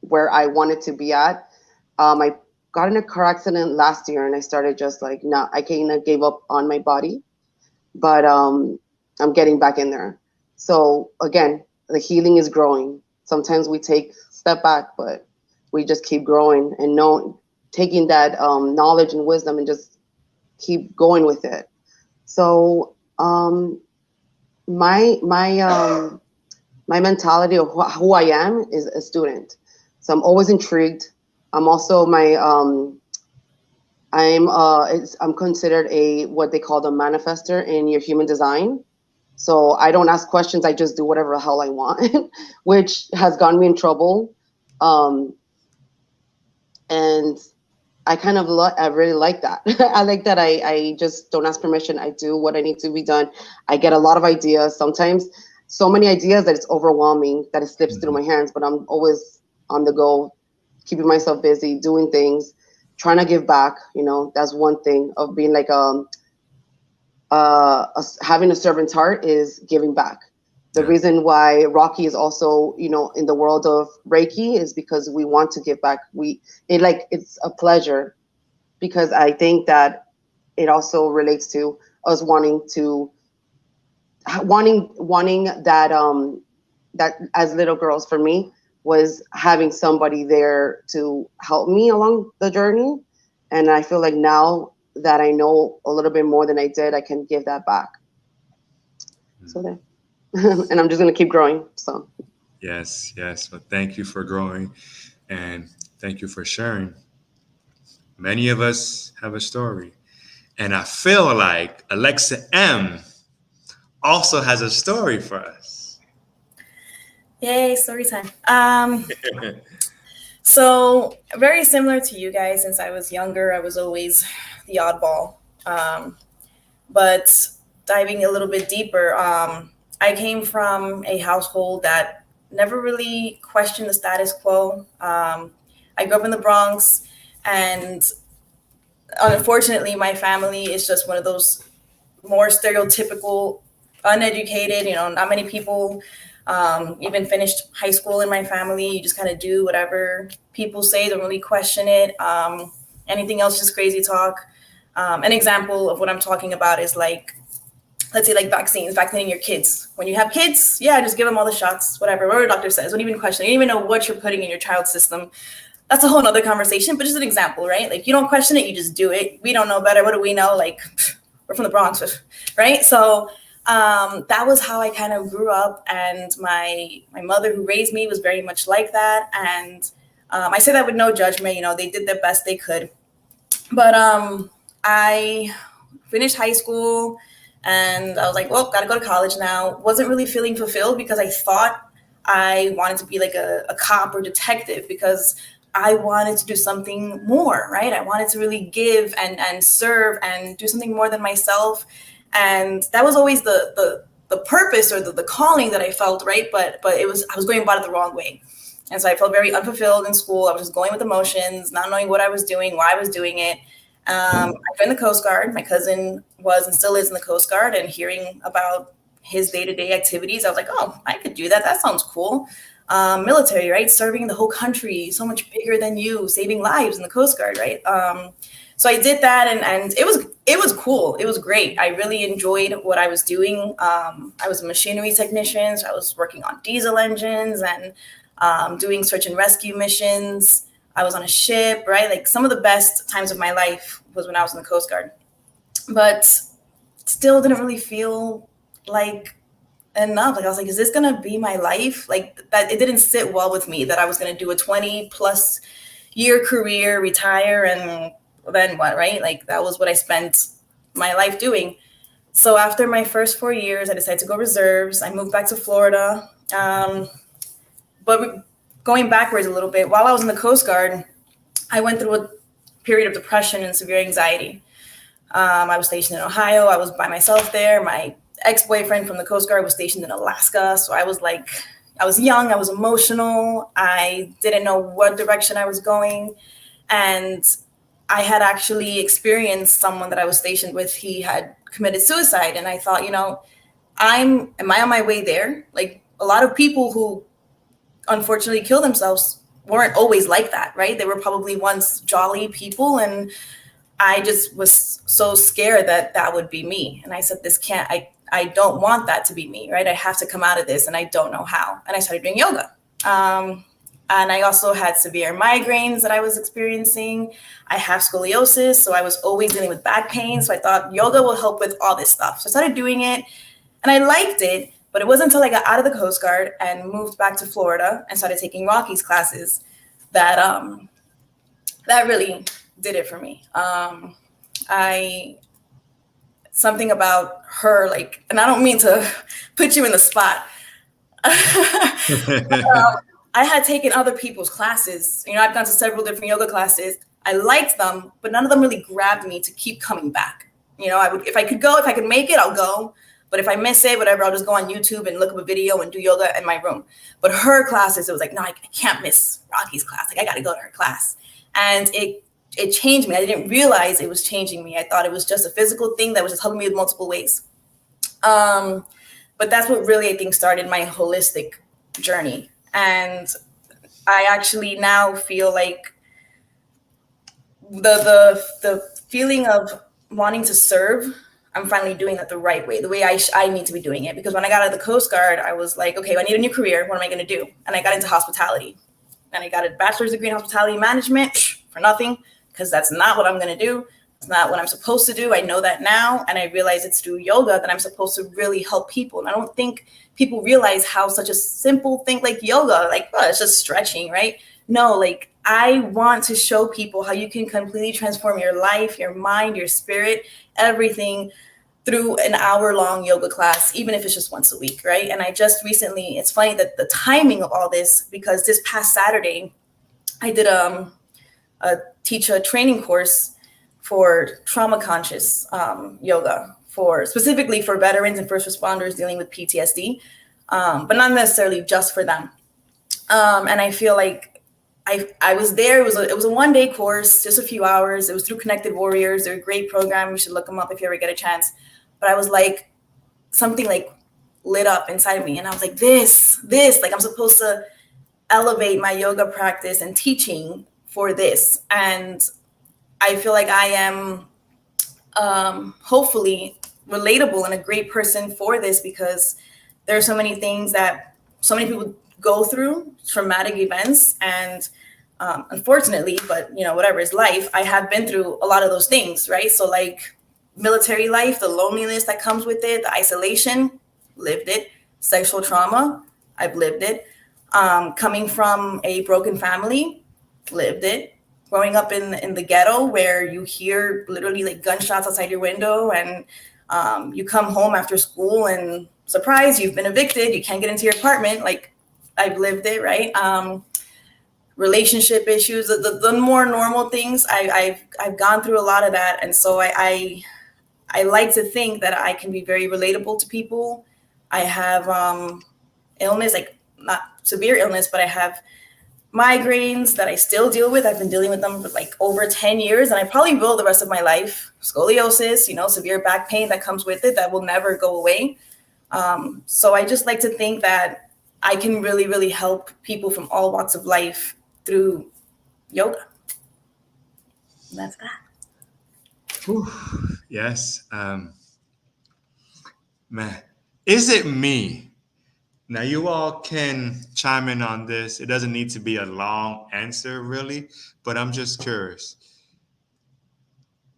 where I wanted to be at. I got in a car accident last year, and I started just like, no, I kind of gave up on my body, but I'm getting back in there. So again, the healing is growing. Sometimes we take a step back, but we just keep growing and taking that knowledge and wisdom and just keep going with it. So my mentality of who I am is a student. So I'm always intrigued. I'm also I'm considered what they call the manifester in your human design. So I don't ask questions. I just do whatever the hell I want, which has gotten me in trouble. And I kind of I really like that. I like that I just don't ask permission. I do what I need to be done. I get a lot of ideas. Sometimes so many ideas that it's overwhelming, that it slips through my hands, but I'm always on the go, keeping myself busy, doing things, trying to give back. That's one thing of being like having a servant's heart is giving back. The reason why Rocky is also, in the world of Reiki is because we want to give back. It's a pleasure, because I think that it also relates to us wanting that, that as little girls, for me, was having somebody there to help me along the journey. And I feel like now that I know a little bit more than I did, I can give that back. So there. And I'm just going to keep growing. So Yes. Well, thank you for growing, and thank you for sharing. Many of us have a story, and I feel like Alexa M also has a story for us. Yay, story time. So very similar to you guys. Since I was younger, I was always the oddball. But diving a little bit deeper, I came from a household that never really questioned the status quo. I grew up in the Bronx, and unfortunately, my family is just one of those more stereotypical, uneducated. Not many people even finished high school in my family. You just kind of do whatever people say, don't really question it. Anything else, just crazy talk. An example of what I'm talking about is like, let's say like vaccinating your kids. When you have kids, yeah, just give them all the shots, whatever the doctor says. Don't even question it. You don't even know what you're putting in your child's system. That's a whole nother conversation, but just an example, right? Like, you don't question it, you just do it. We don't know better. What do we know? Like, we're from the Bronx, right? So that was how I kind of grew up. And my mother who raised me was very much like that. And I say that with no judgment, they did their best they could. But I finished high school and I was like, well, gotta go to college now. Wasn't really feeling fulfilled because I thought I wanted to be like a cop or detective, because I wanted to do something more, right? I wanted to really give and serve and do something more than myself. And that was always the purpose or the calling that I felt, right? But I was going about it the wrong way. And so I felt very unfulfilled in school. I was just going with emotions, not knowing what I was doing, why I was doing it. I joined the Coast Guard. My cousin was and still is in the Coast Guard, and hearing about his day-to-day activities, I was like, oh, I could do that. That sounds cool. Military, right? Serving the whole country, so much bigger than you, saving lives in the Coast Guard, right? So I did that, and it was cool. It was great. I really enjoyed what I was doing. I was a machinery technician, so I was working on diesel engines and doing search and rescue missions. I was on a ship, right? Like, some of the best times of my life was when I was in the Coast Guard, but still didn't really feel like enough. Like, I was like, is this going to be my life? Like, that it didn't sit well with me that I was going to do a 20+ year career, retire, and then what, right? Like, that was what I spent my life doing. So after my first 4 years, I decided to go reserves. I moved back to Florida. But going backwards a little bit, while I was in the Coast Guard, I went through a period of depression and severe anxiety. I was stationed in Ohio. I was by myself there. My ex-boyfriend from the Coast Guard was stationed in Alaska. So I was young, I was emotional. I didn't know what direction I was going. And I had actually experienced someone that I was stationed with. He had committed suicide. And I thought, am I on my way there? Like, a lot of people who unfortunately kill themselves weren't always like that, right? They were probably once jolly people. And I just was so scared that would be me. And I said, I don't want that to be me, right? I have to come out of this, and I don't know how. And I started doing yoga. And I also had severe migraines that I was experiencing. I have scoliosis, so I was always dealing with back pain. So I thought yoga will help with all this stuff. So I started doing it, and I liked it. But it wasn't until I got out of the Coast Guard and moved back to Florida and started taking Rocky's classes that that really did it for me. Something about her, like, and I don't mean to put you in the spot. I had taken other people's classes. I've gone to several different yoga classes. I liked them, but none of them really grabbed me to keep coming back. If I could make it, I'll go. But if I miss it, whatever, I'll just go on YouTube and look up a video and do yoga in my room. But her classes, it was like, no, I can't miss Rocky's class. Like, I got to go to her class. And it changed me. I didn't realize it was changing me. I thought it was just a physical thing that was just helping me in multiple ways. But that's what really, I think, started my holistic journey. And I actually now feel like the feeling of wanting to serve, I'm finally doing that the right way, the way I need to be doing it. Because when I got out of the Coast Guard, I was like, okay, I need a new career. What am I going to do? And I got into hospitality. And I got a bachelor's degree in hospitality management for nothing, because that's not what I'm going to do. It's not what I'm supposed to do. I know that now. And I realize it's through yoga that I'm supposed to really help people. And I don't think people realize how such a simple thing like yoga, like, oh, it's just stretching, right? No, like, I want to show people how you can completely transform your life, your mind, your spirit, everything through an hour-long yoga class, even if it's just once a week, right? And I just recently, it's funny that the timing of all this, because this past Saturday, I did teach a training course for trauma-conscious yoga specifically for veterans and first responders dealing with PTSD, but not necessarily just for them. And I feel like I was there. It was a 1-day course, just a few hours. It was through Connected Warriors. They're a great program. You should look them up if you ever get a chance. But I was like, something like lit up inside of me, and I was like, this, like I'm supposed to elevate my yoga practice and teaching for this. And I feel like I am hopefully relatable and a great person for this, because there are so many things that so many people go through, traumatic events, and unfortunately, but whatever is life, I have been through a lot of those things, right? So like military life, the loneliness that comes with it, the isolation, lived it. Sexual trauma, I've lived it. Coming from a broken family, lived it. Growing up in the ghetto, where you hear literally like gunshots outside your window, and you come home after school and surprise, you've been evicted, you can't get into your apartment. Like, I've lived it, right? Relationship issues, the more normal things, I've gone through a lot of that. And so I like to think that I can be very relatable to people. I have illness, like not severe illness, but I have migraines that I still deal with. I've been dealing with them for like over 10 years, and I probably will the rest of my life. Scoliosis, severe back pain that comes with it that will never go away. So I just like to think that I can really, really help people from all walks of life through yoga. And that's that. Whew. Yes. Man, is it me? Now, you all can chime in on this. It doesn't need to be a long answer, really, but I'm just curious.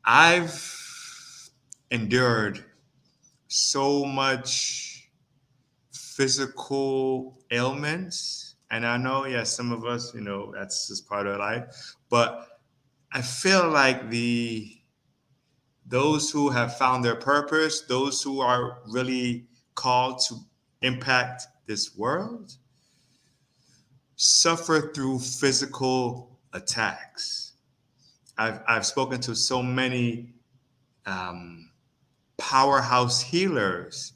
I've endured so much physical ailments, and I know, yes, some of us, that's just part of life, but I feel like those who have found their purpose, those who are really called to impact this world, suffer through physical attacks. I've spoken to so many powerhouse healers,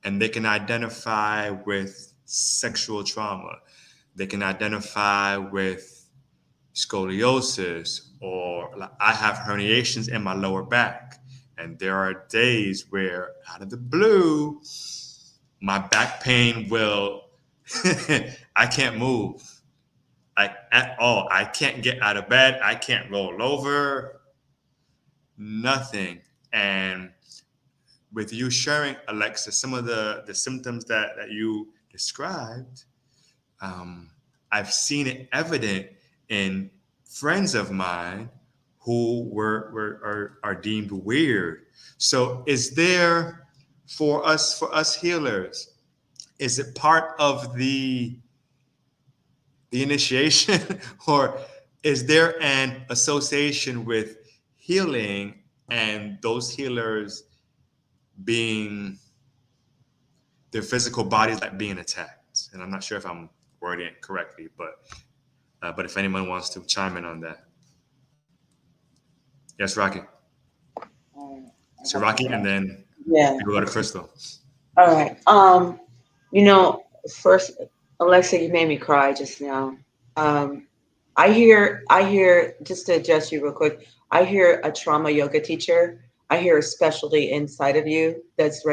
and they can identify with sexual trauma. They can identify with scoliosis, or I have herniations in my lower back. And there are days where, out of the blue, my back pain will, I can't move, like at all. I can't get out of bed. I can't roll over, nothing. And with you sharing, Alexa, some of the symptoms that you described, I've seen it evident in friends of mine who are deemed weird. So is there, for us healers, is it part of the initiation, or is there an association with healing and those healers being their physical bodies like being attacked? And I'm not sure if I'm wording it correctly, but if anyone wants to chime in on that. Yes, Rocky. So Rocky, and then Yeah. we'll go to Crystal. All right. First, Alexa, you made me cry just now. I hear, just to adjust you real quick, I hear a trauma yoga teacher. I hear a specialty inside of you that's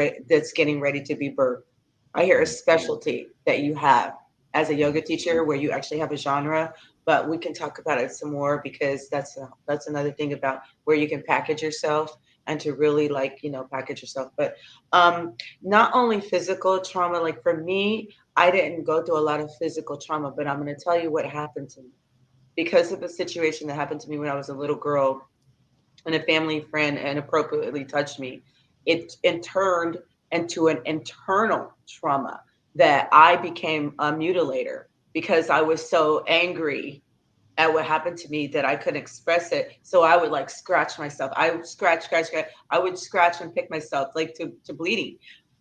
getting ready to be birthed. I hear a specialty that you have as a yoga teacher, where you actually have a genre, but we can talk about it some more, because that's another thing about where you can package yourself and to really package yourself. But not only physical trauma, like for me, I didn't go through a lot of physical trauma, but I'm going to tell you what happened to me because of the situation that happened to me when I was a little girl, and a family friend inappropriately touched me. It turned into an internal trauma that I became a mutilator because I was so angry at what happened to me that I couldn't express it. So I would scratch myself. I would scratch. I would scratch and pick myself to bleeding.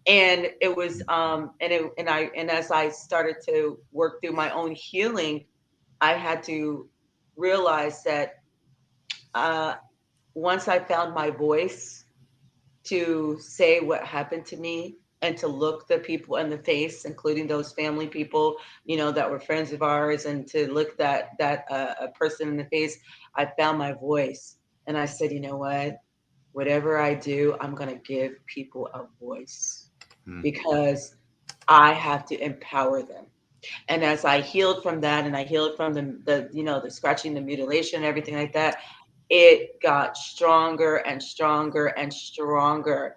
And it was and as I started to work through my own healing, I had to realize that once I found my voice, to say what happened to me and to look the people in the face, including those family people, that were friends of ours, and to look that a person in the face, I found my voice. And I said, you know what? Whatever I do, I'm going to give people a voice because I have to empower them. And as I healed from that, and I healed from the scratching, the mutilation, everything like that, it got stronger and stronger and stronger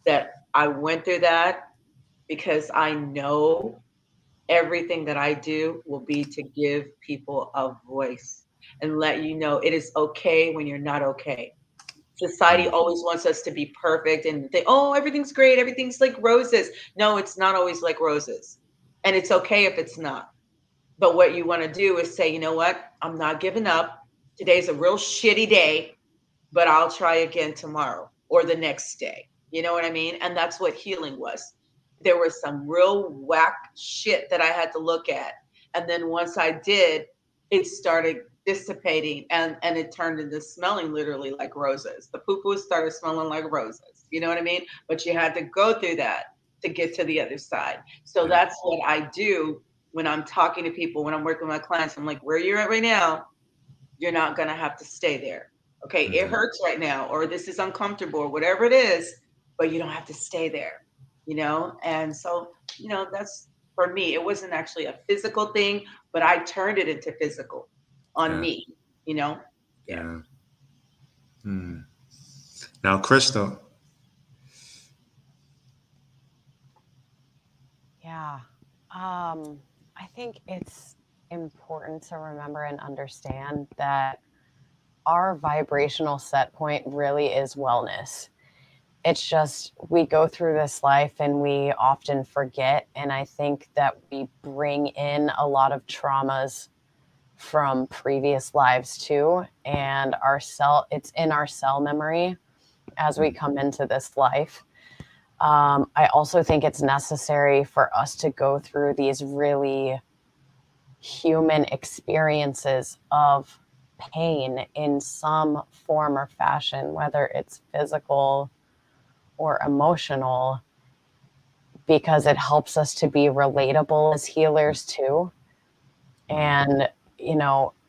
that I went through that, because I know everything that I do will be to give people a voice and let you know it is okay when you're not okay. Society always wants us to be perfect and think, oh, everything's great, everything's like roses. No, it's not always like roses. And it's okay if it's not. But what you want to do is say, you know what? I'm not giving up. Today's a real shitty day, but I'll try again tomorrow or the next day. You know what I mean? And that's what healing was. There was some real whack shit that I had to look at. And then once I did, it started dissipating, and it turned into smelling literally like roses. The poo-poo started smelling like roses. You know what I mean? But you had to go through that to get to the other side. So that's what I do when I'm talking to people, when I'm working with my clients. I'm like, where you're at right now, you're not going to have to stay there. Okay, it hurts right now, or this is uncomfortable, or whatever it is, but you don't have to stay there, And so, that's, for me, it wasn't actually a physical thing, but I turned it into physical on me, Yeah. Now, Crystal. Yeah. I think it's important to remember and understand that our vibrational set point really is wellness. It's just, we go through this life and we often forget. And I think that we bring in a lot of traumas from previous lives too. And it's in our cell memory as we come into this life. I also think it's necessary for us to go through these really human experiences of pain in some form or fashion, whether it's physical or emotional, because it helps us to be relatable as healers too. And,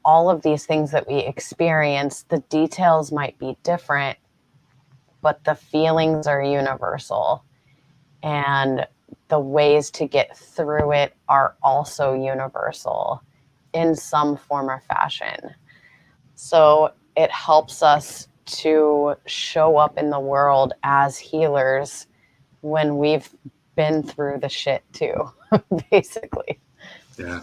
all of these things that we experience, the details might be different, but the feelings are universal. And the ways to get through it are also universal in some form or fashion. So it helps us to show up in the world as healers when we've been through the shit too, basically. Yeah.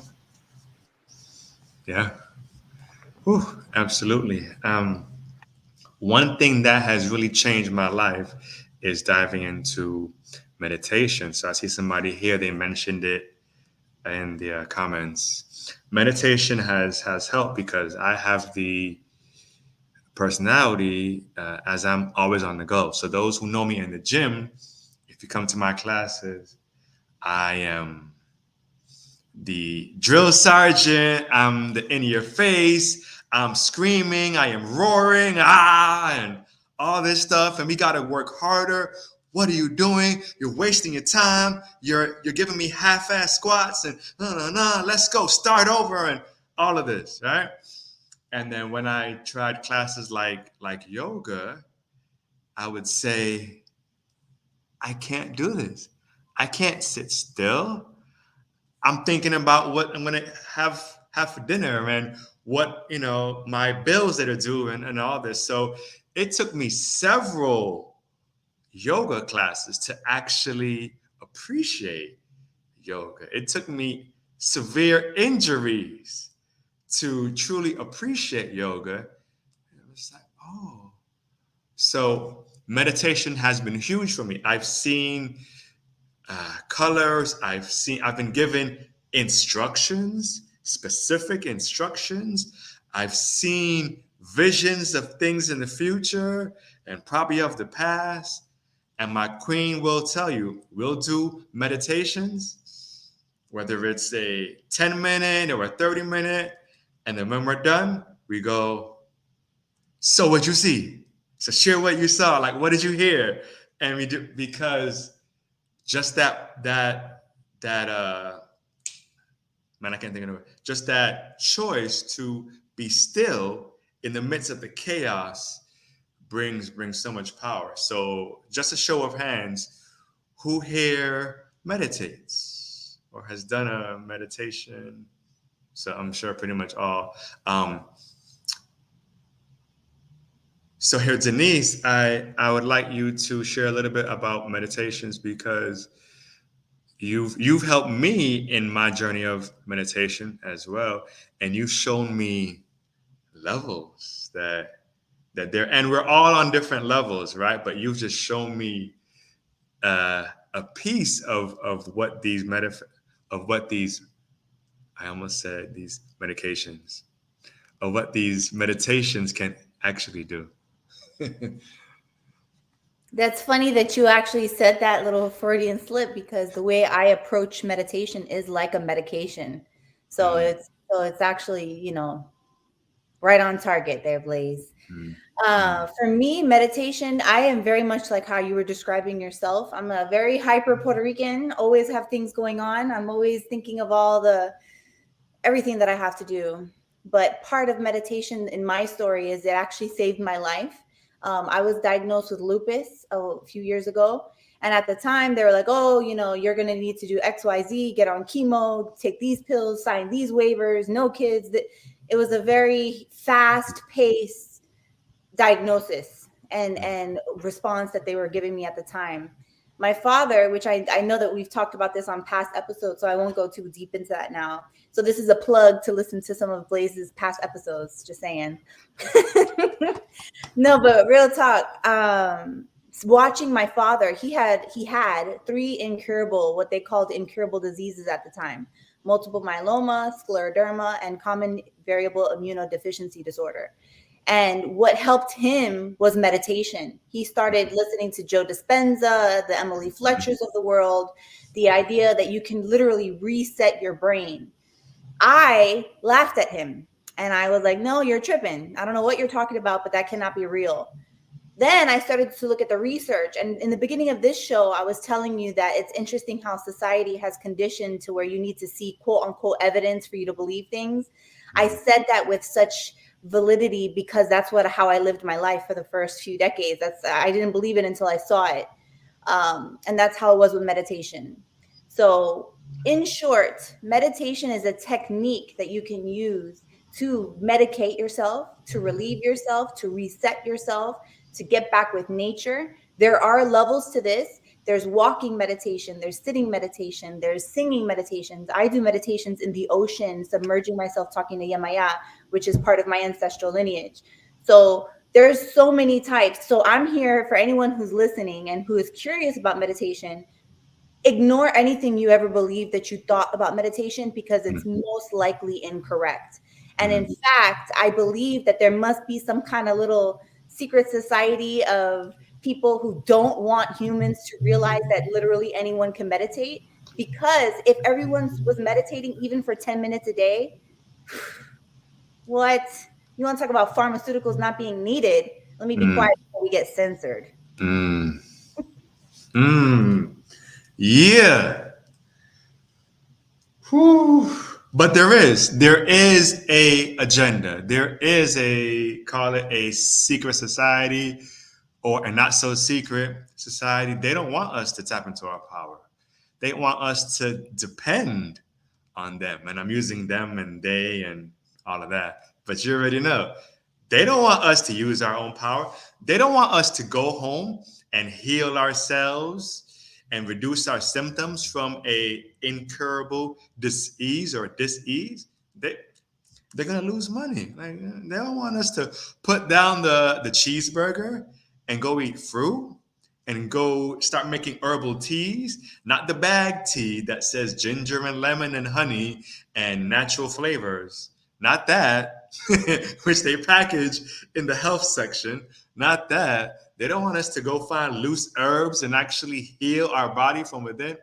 Whew, absolutely. One thing that has really changed my life is diving into meditation. So I see somebody here, they mentioned it in the comments. Meditation has helped because I have the personality as I'm always on the go. So those who know me in the gym, if you come to my classes, I am the drill sergeant. I'm the in your face. I'm screaming. I am roaring. And all this stuff. And we got to work harder. What are you doing? You're wasting your time. You're giving me half-ass squats and no. Let's go. Start over and all of this, right? And then when I tried classes like yoga, I would say, I can't do this. I can't sit still. I'm thinking about what I'm gonna have for dinner and what my bills that are due and all this. So it took me several yoga classes to actually appreciate yoga. It took me severe injuries to truly appreciate yoga. It was like, oh. So meditation has been huge for me. I've seen colors. I've been given instructions, specific instructions. I've seen visions of things in the future and probably of the past. And my queen will tell you, we'll do meditations, whether it's a 10-minute or a 30-minute. And then when we're done, we go, so what'd you see? So share what you saw. Like, what did you hear? And we do, because just that man, I can't think of it. Just that choice to be still in the midst of the chaos brings so much power. So just a show of hands, who here meditates or has done a meditation? So I'm sure pretty much all. So here, Denise, I would like you to share a little bit about meditations, because you've helped me in my journey of meditation as well, and you've shown me levels that there, and we're all on different levels, right? But you've just shown me a piece of what these I almost said these medications, of what these meditations can actually do. That's funny that you actually said that little Freudian slip, because the way I approach meditation is like a medication. So it's actually, you know, right on target there, Blaze. For me, meditation, I am very much like how you were describing yourself. I'm a very hyper Puerto Rican, always have things going on. I'm always thinking of everything that I have to do. But part of meditation in my story is it actually saved my life. I was diagnosed with lupus a few years ago. And at the time they were like, oh, you know, you're going to need to do XYZ, get on chemo, take these pills, sign these waivers, no kids. It was a very fast paced diagnosis and response that they were giving me at the time. My father, which I know that we've talked about this on past episodes, so I won't go too deep into that now. So this is a plug to listen to some of Blaze's past episodes, just saying. No, but real talk. Watching my father, he had 3 incurable, what they called incurable diseases at the time: multiple myeloma, scleroderma, and common variable immunodeficiency disorder. And what helped him was meditation. He started listening to Joe Dispenza, the Emily Fletchers of the world, the idea that you can literally reset your brain. I laughed at him and I was like, no, you're tripping. I don't know what you're talking about, but that cannot be real. Then I started to look at the research. And in the beginning of this show, I was telling you that it's interesting how society has conditioned to where you need to see quote unquote evidence for you to believe things. I said that with such validity because that's how I lived my life for the first few decades. I didn't believe it until I saw it. And that's how it was with meditation. So in short, meditation is a technique that you can use to medicate yourself, to relieve yourself, to reset yourself, to get back with nature. There are levels to this. There's walking meditation, there's sitting meditation, there's singing meditations. I do meditations in the ocean, submerging myself, talking to Yamaya, which is part of my ancestral lineage. So there's so many types. So I'm here for anyone who's listening and who is curious about meditation. Ignore anything you ever believed that you thought about meditation, because it's most likely incorrect. And in fact, I believe that there must be some kind of little secret society of people who don't want humans to realize that literally anyone can meditate. Because if everyone was meditating even for 10 minutes a day, what? You want to talk about pharmaceuticals not being needed? Let me be quiet before we get censored. Yeah. Whew. But there is a agenda. There is call it a secret society or a not so secret society. They don't want us to tap into our power. They want us to depend on them. And I'm using them and they and all of that. But you already know, they don't want us to use our own power. They don't want us to go home and heal ourselves and reduce our symptoms from a incurable disease or dis-ease. They're gonna lose money. Like, they don't want us to put down the cheeseburger and go eat fruit and go start making herbal teas, not the bag tea that says ginger and lemon and honey and natural flavors. Not that, which they package in the health section. Not that. They don't want us to go find loose herbs and actually heal our body from within.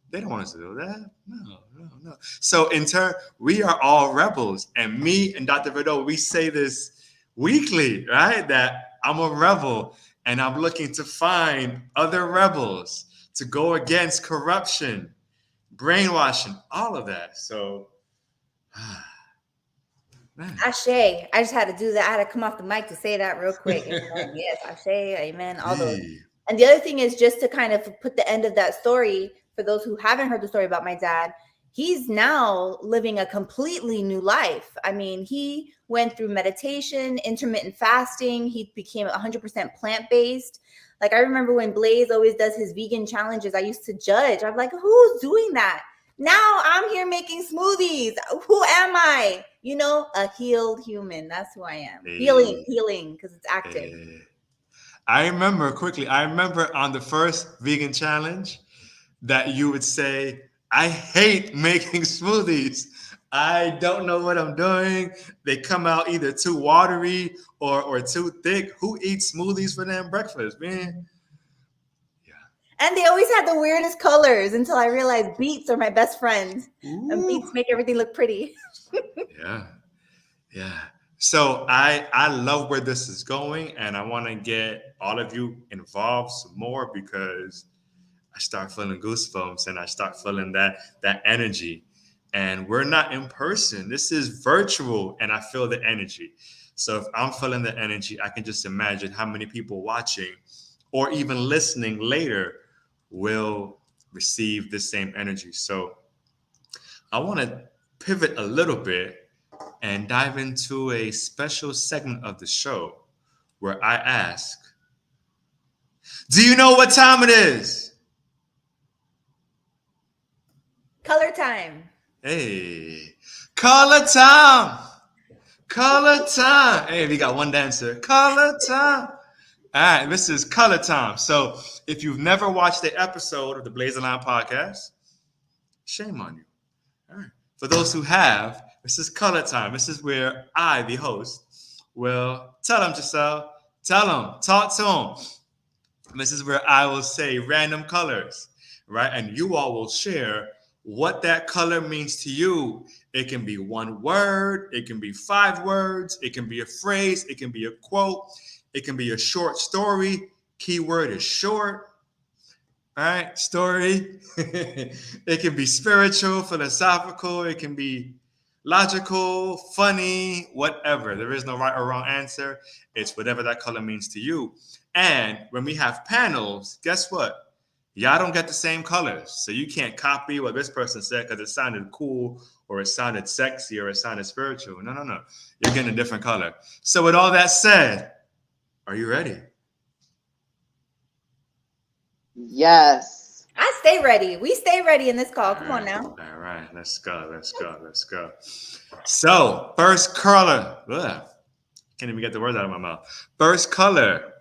They don't want us to do that. No. So in turn, we are all rebels. And me and Dr. Verdot, we say this weekly, right? That I'm a rebel. and I'm looking to find other rebels to go against corruption, brainwashing, all of that. So, man. Ashe. I just had to do that. I had to come off the mic to say that real quick. Amen. Yes, Ashe, amen. All those. Yeah. And the other thing is just to kind of put the end of that story for those who haven't heard the story about my dad. He's now living a completely new life. I mean, he went through meditation, intermittent fasting. He became 100% plant-based. Like, I remember when Blaze always does his vegan challenges, I used to judge. I'm like, who's doing that? Now I'm here making smoothies. Who am I? You know, a healed human. That's who I am. Hey. Healing, because it's active. I remember on the first vegan challenge that you would say, I hate making smoothies. I don't know what I'm doing. They come out either too watery or too thick. Who eats smoothies for damn breakfast, man? And they always had the weirdest colors until I realized beets are my best friends. Ooh. And beets make everything look pretty. Yeah. So I love where this is going, and I want to get all of you involved some more because I start feeling goosebumps and I start feeling that energy. And we're not in person. This is virtual, and I feel the energy. So if I'm feeling the energy, I can just imagine how many people watching or even listening later will receive the same energy. So I want to pivot a little bit and dive into a special segment of the show where I ask, do you know what time it is? Color time. Hey, color time. Color time. Hey, we got one dancer. Color time. All right, this is color time. So if you've never watched the episode of the Blaze the Lion podcast, shame on you. All right. For those who have, this is color time. This is where I, the host, will tell them, Giselle, tell them, talk to them. This is where I will say random colors, right? And you all will share what that color means to you. It can be one word, it can be 5 words, it can be a phrase, it can be a quote, it can be a short story. Keyword is short. All right, story. It can be spiritual, philosophical, it can be logical, funny, whatever. There is no right or wrong answer. It's whatever that color means to you. And when we have panels, guess what? Y'all don't get the same colors. So you can't copy what this person said because it sounded cool or it sounded sexy or it sounded spiritual. No. You're getting a different color. So with all that said, are you ready? Yes. I stay ready. We stay ready in this call. Come on now. All right, let's go. So first color. Ugh, can't even get the words out of my mouth. First color.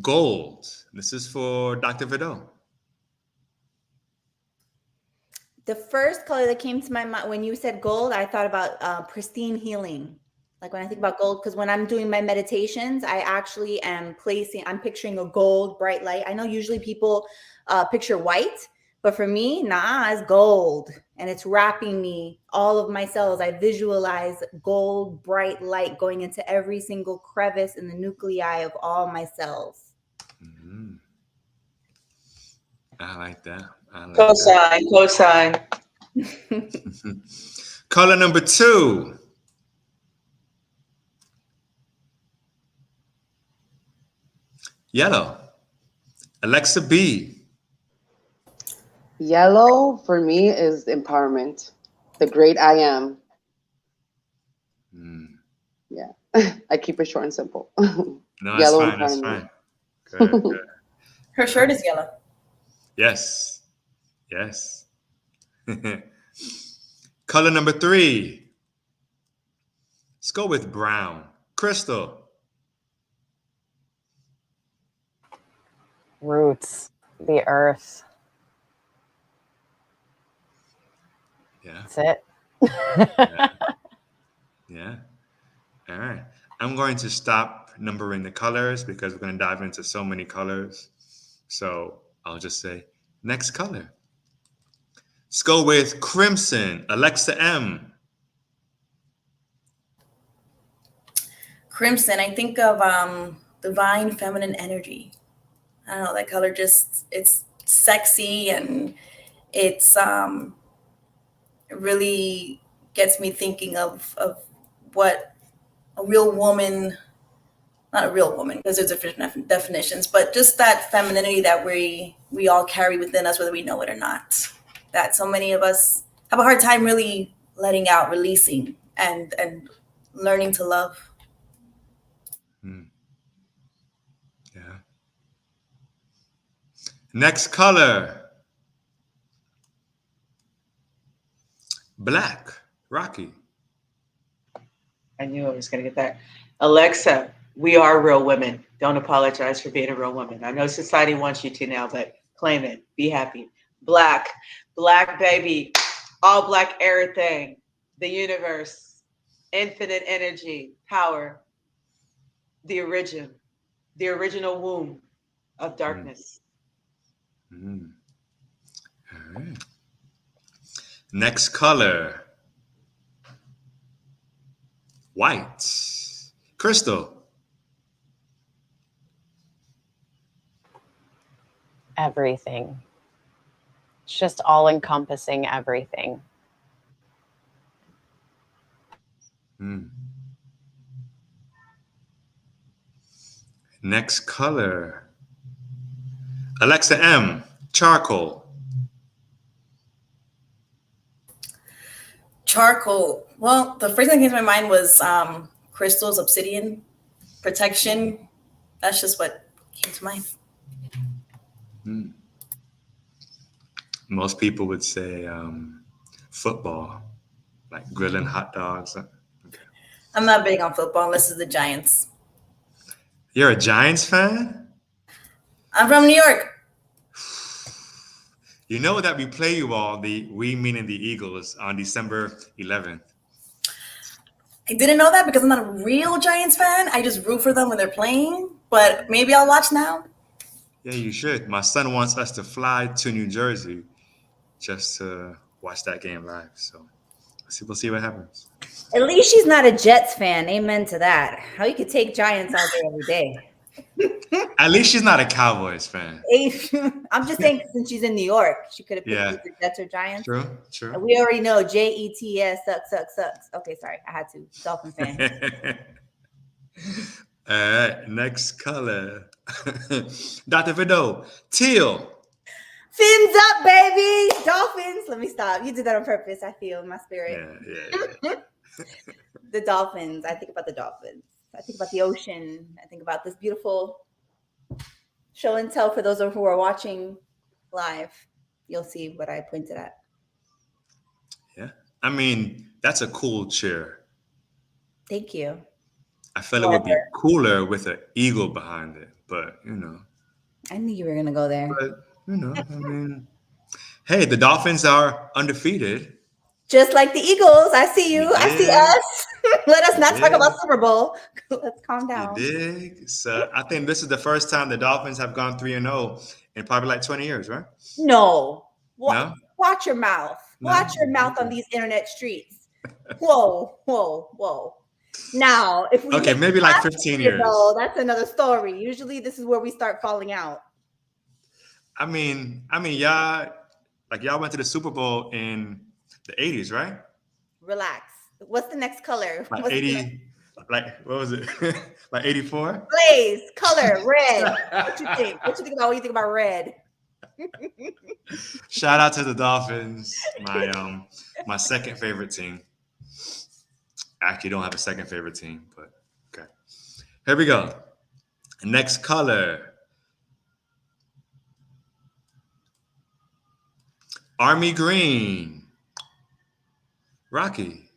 Gold. This is for Dr. Vidal. The first color that came to my mind when you said gold, I thought about pristine healing. Like when I think about gold, because when I'm doing my meditations, I actually am I'm picturing a gold bright light. I know usually people picture white, but for me, it's gold. And it's wrapping me, all of my cells. I visualize gold bright light going into every single crevice in the nuclei of all my cells. Mm-hmm. I like that. Cosign. Color number 2. Yellow. Alexa B. Yellow for me is empowerment. The great I am. Yeah. I keep it short and simple. No, that's Yellow fine. That's empowerment. fine. Good. Her shirt is yellow. Yes. Color number 3. Let's go with brown. Crystal. Roots, the earth. Yeah. That's it. Yeah. All right. I'm going to stop numbering the colors because we're going to dive into so many colors. So I'll just say next color. Let's go with crimson. Alexa M. Crimson, I think of divine feminine energy. I don't know, that color just, it's sexy, and it's it really gets me thinking of what a real woman, not a real woman because there's different definitions, but just that femininity that we all carry within us, whether we know it or not, that so many of us have a hard time really letting out, releasing, and learning to love. Yeah. Next color. Black. Rocky. I knew I was going to get that. Alexa, we are real women. Don't apologize for being a real woman. I know society wants you to now, but claim it. Be happy. Black. Black baby. All black everything. The universe. Infinite energy. Power. The original womb of darkness. Mm. All right. Next color. White. Crystal. Everything. It's just all encompassing everything. Mm. Next color. Alexa M. Charcoal. Charcoal. Well, the first thing that came to my mind was crystals, obsidian, protection. That's just what came to mind. Mm. Most people would say football, like grilling hot dogs. Okay. I'm not big on football unless it's the Giants. You're a Giants fan? I'm from New York. You know that we play you all, we meaning the Eagles, on December 11th. I didn't know that because I'm not a real Giants fan. I just root for them when they're playing, but maybe I'll watch now. Yeah, you should. My son wants us to fly to New Jersey just to watch that game live. So we'll see what happens. At least she's not a Jets fan. Amen to that. How you could take Giants all day every day. At least she's not a Cowboys fan. I'm just saying, since she's in New York, she could have picked either Jets or Giants. True. We already know Jets sucks. Okay, sorry, I had to. Dolphin fan. All right, next color. Dr. Fido, teal. Fins up, baby. Dolphins. Let me stop. You did that on purpose. I feel in my spirit. Yeah. The Dolphins. I think about the Dolphins. I think about the ocean. I think about this beautiful show and tell. For those who are watching live, you'll see what I pointed at. Yeah. I mean, that's a cool chair. Thank you. I felt it would be cooler with an eagle behind it, but I knew you were gonna go there. But I mean, hey, the Dolphins are undefeated. Just like the Eagles. I see you. I see us. Let us not talk about Super Bowl. Let's calm down. You dig? So I think this is the first time the Dolphins have gone 3-0 in probably like 20 years, right? No. No? Watch your mouth. Watch your mouth on these internet streets. Whoa. Now, if we maybe like 15 years. That's another story. Usually this is where we start falling out. I mean, y'all went to the Super Bowl in the 80s, right? Relax. What's the next color? Like 80, like what was it? Like 84? Blaze, color, red. What you think? What you think about red? Shout out to the Dolphins, my second favorite team. I actually don't have a second favorite team, but okay. Here we go. Next color. Army green. Rocky.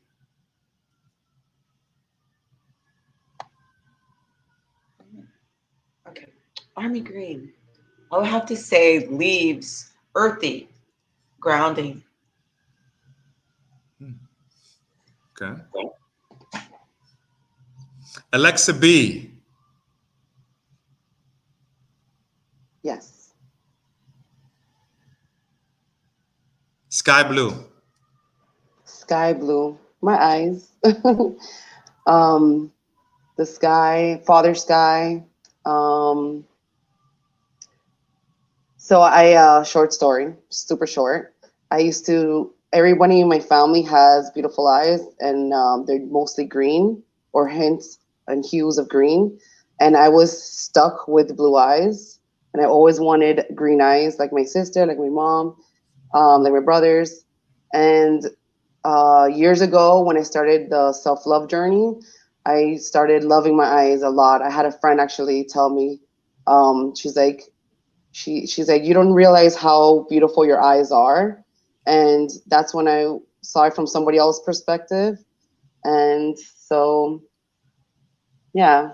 Okay. Army green. I would have to say leaves, earthy, grounding. Okay. Alexa B. Yes. Sky blue. Sky blue. My eyes. the sky, father sky. Um, short story, super short. Everybody in my family has beautiful eyes, and they're mostly green or hints and hues of green. And I was stuck with blue eyes, and I always wanted green eyes, like my sister, like my mom, like my brothers. And years ago, when I started the self-love journey, I started loving my eyes a lot. I had a friend actually tell me, she's like, she's like, you don't realize how beautiful your eyes are. And that's when I saw it from somebody else's perspective. And so, yeah,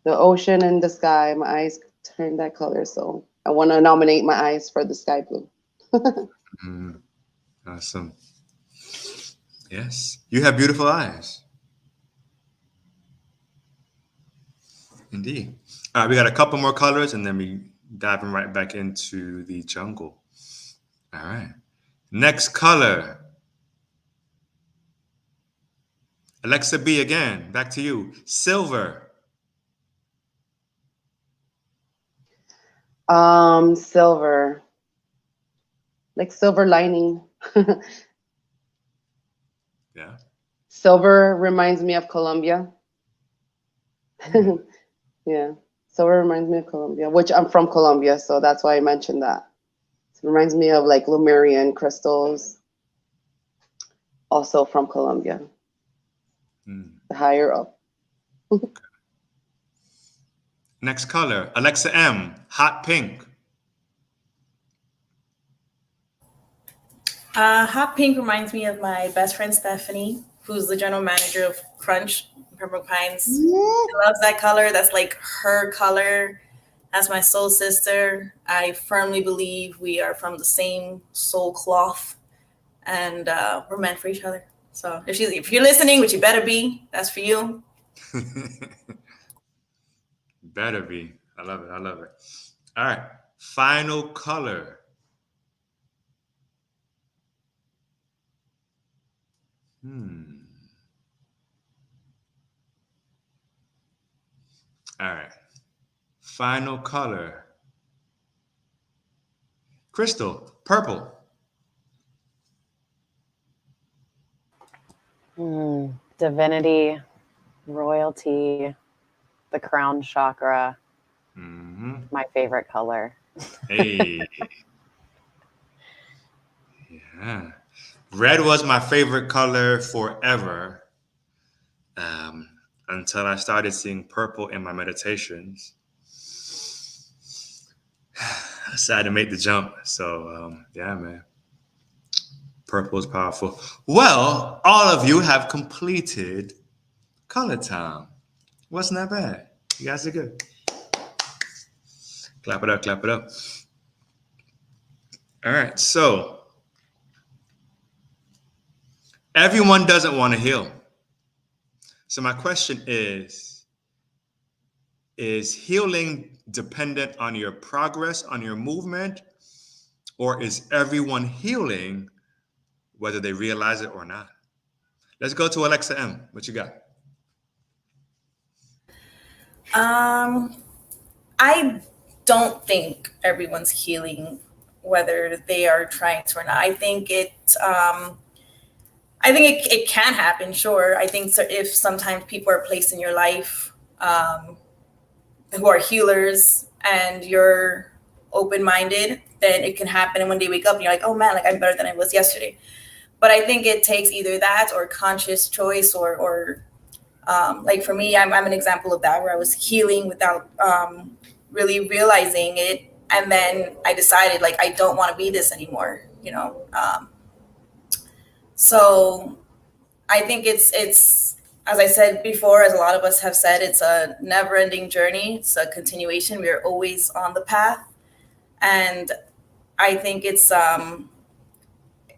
the ocean and the sky, my eyes turned that color. So I want to nominate my eyes for the sky blue. Mm, awesome. Yes, you have beautiful eyes. Indeed. All right, we got a couple more colors, and then we diving right back into the jungle. All right. Next color. Alexa B again, back to you. Silver. Silver, like silver lining. Yeah. Silver reminds me of Colombia. Yeah, silver reminds me of Colombia, which I'm from Colombia, so that's why I mentioned that. It reminds me of like Lumerian crystals, also from Colombia, the higher up. Next color. Alexa M. Hot pink. Hot pink reminds me of my best friend Stephanie, who's the general manager of Crunch in Pembroke Pines. She loves that color. That's like her color. That's my soul sister. I firmly believe we are from the same soul cloth, and we're meant for each other. So if you're listening, which you better be, that's for you. Better be. I love it. I love it. All right. Final color. All right. Final color. Crystal, purple. Divinity, royalty, the crown chakra. My favorite color. Hey. Yeah. Red was my favorite color forever. Until I started seeing purple in my meditations. I decided to make the jump. So, yeah, man. Purple is powerful. Well, all of you have completed color time. Wasn't that bad? You guys are good. Clap it up, clap it up. All right, so everyone doesn't want to heal. So my question is healing dependent on your progress, on your movement, or is everyone healing whether they realize it or not? Let's go to Alexa M. What you got? I don't think everyone's healing whether they are trying to or not. I think it can happen, sure. I think so if sometimes people are placed in your life who are healers and you're open-minded, then it can happen. And when they wake up and you're like, oh man, like I'm better than I was yesterday. But I think it takes either that or conscious choice or like for me, I'm an example of that, where I was healing without really realizing it. And then I decided like, I don't want to be this anymore, you know? So I think it's, as I said before, as a lot of us have said, it's a never ending journey. It's a continuation. We're always on the path. And I think it's,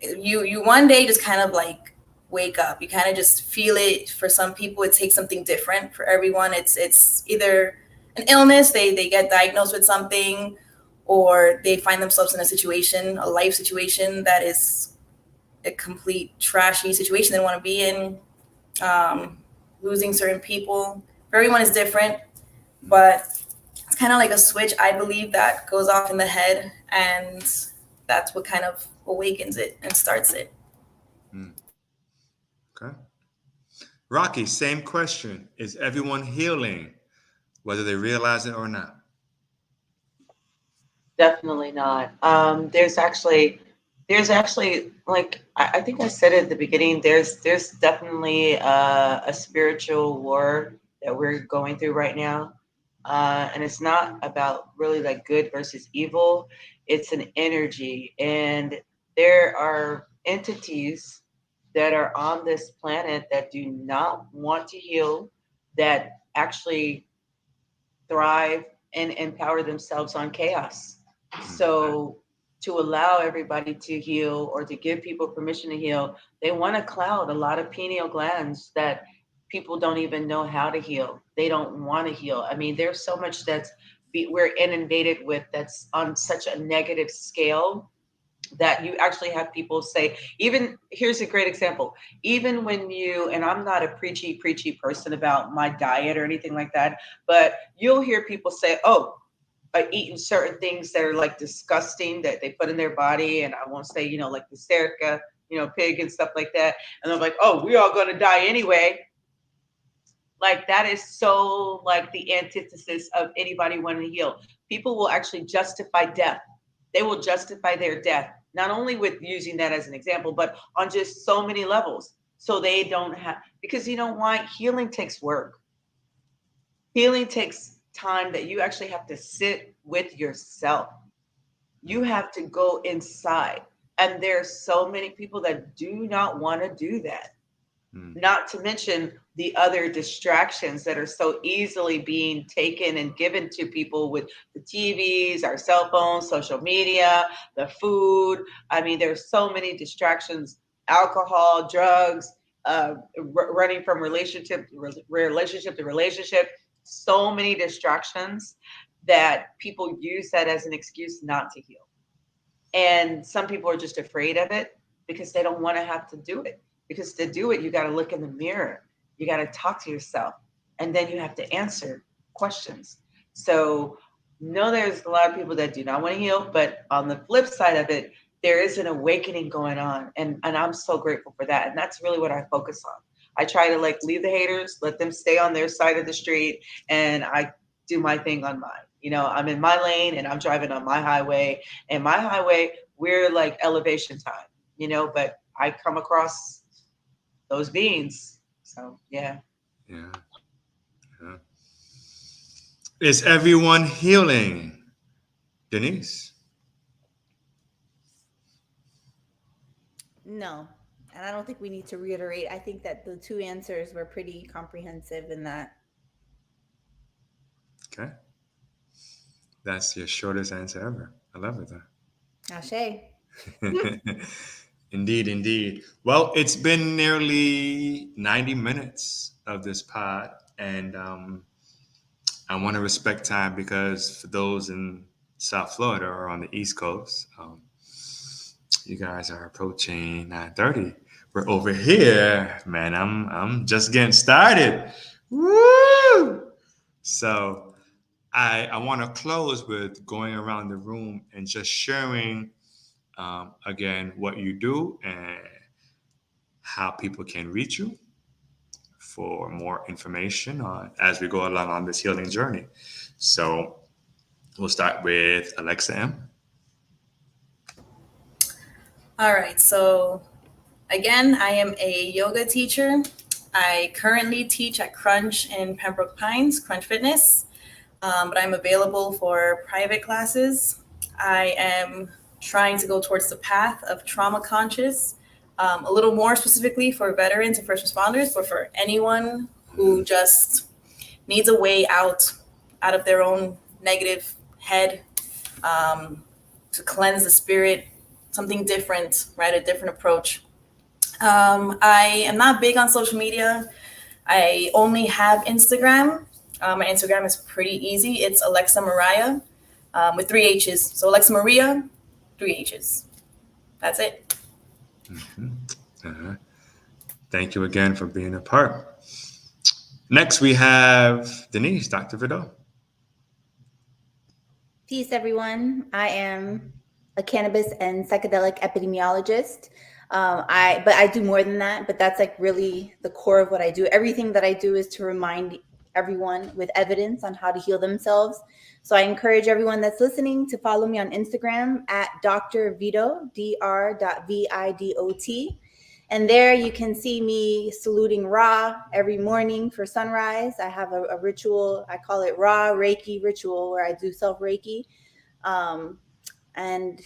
you one day just kind of like wake up, you kind of just feel it. For some people, it takes something different. For everyone, it's either an illness, they get diagnosed with something, or they find themselves in a situation, a life situation that is a complete trashy situation they want to be in. losing certain people. Everyone is different, but it's kind of like a switch, I believe, that goes off in the head, and that's what kind of awakens it and starts it. Okay. Rocky, same question. Is everyone healing, whether they realize it or not? Definitely not. There's actually, like I think I said it at the beginning. There's definitely a spiritual war that we're going through right now, and it's not about really like good versus evil. It's an energy, and there are entities that are on this planet that do not want to heal, that actually thrive and empower themselves on chaos. So to allow everybody to heal or to give people permission to heal, they want to cloud a lot of pineal glands that people don't even know how to heal. They don't want to heal. I mean, there's so much we're inundated with that's on such a negative scale that you actually have people say, even here's a great example, even when you, and I'm not a preachy person about my diet or anything like that, but you'll hear people say, oh, eating certain things that are like disgusting that they put in their body, and I won't say, like the Serica, pig and stuff like that, and they're like, oh, we're all going to die anyway. Like that is so like the antithesis of anybody wanting to heal. People will actually justify death. They will justify their death, not only with using that as an example, but on just so many levels. So they don't have, because you know why? Healing takes work. Healing takes time that you actually have to sit with yourself. You have to go inside. And there's so many people that do not want to do that. Not to mention the other distractions that are so easily being taken and given to people with the TVs, our cell phones, social media, the food. I mean, there's so many distractions, alcohol, drugs, running from relationship to relationship, so many distractions that people use that as an excuse not to heal. And some people are just afraid of it because they don't want to have to do it. Because to do it, you got to look in the mirror. You got to talk to yourself. And then you have to answer questions. So, no, there's a lot of people that do not want to heal. But on the flip side of it, there is an awakening going on. And I'm so grateful for that. And that's really what I focus on. I try to like leave the haters, let them stay on their side of the street. And I do my thing on mine. I'm in my lane and I'm driving on my highway. And my highway, we're like elevation time, but I come across those beings. So, yeah. Yeah. Is everyone healing? Denise? No. And I don't think we need to reiterate. I think that the two answers were pretty comprehensive in that. Okay. That's your shortest answer ever. I love it, though. Ashe. Indeed. Well, it's been nearly 90 minutes of this pod, and I want to respect time because for those in South Florida or on the East Coast, you guys are approaching 9:30. We're over here, man. I'm just getting started. Woo! So I want to close with going around the room and just sharing. Again, what you do and how people can reach you for more information as we go along on this healing journey. So we'll start with Alexa M. All right. So again, I am a yoga teacher. I currently teach at Crunch in Pembroke Pines, Crunch Fitness, but I'm available for private classes. I am trying to go towards the path of trauma conscious, a little more specifically for veterans and first responders, but for anyone who just needs a way out of their own negative head, to cleanse the spirit, something different, right? A different approach. I am not big on social media. I only have Instagram. My Instagram is pretty easy. It's Alexa Mariah with 3 H's. So Alexa Maria, 3 H's. That's it. Thank you again for being a part. Next, we have Denise, Dr. Vido. Peace, everyone. I am a cannabis and psychedelic epidemiologist. But I do more than that. But that's like really the core of what I do. Everything that I do is to remind everyone with evidence on how to heal themselves. So I encourage everyone that's listening to follow me on Instagram at Dr. Vido, dr.vidot. And there you can see me saluting Ra every morning for sunrise. I have a ritual, I call it Ra Reiki ritual, where I do self Reiki. And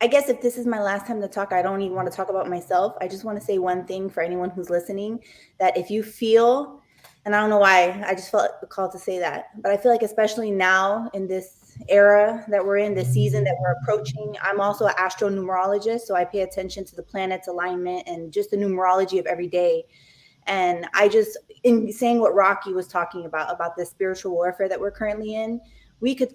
I guess if this is my last time to talk, I don't even want to talk about myself. I just want to say one thing for anyone who's listening, that if you feel, and I don't know why, I just felt called to say that, but I feel like especially now in this era that we're in, this season that we're approaching, I'm also an astronumerologist, so I pay attention to the planets' alignment and just the numerology of every day. And I just, in saying what Rocky was talking about this spiritual warfare that we're currently in,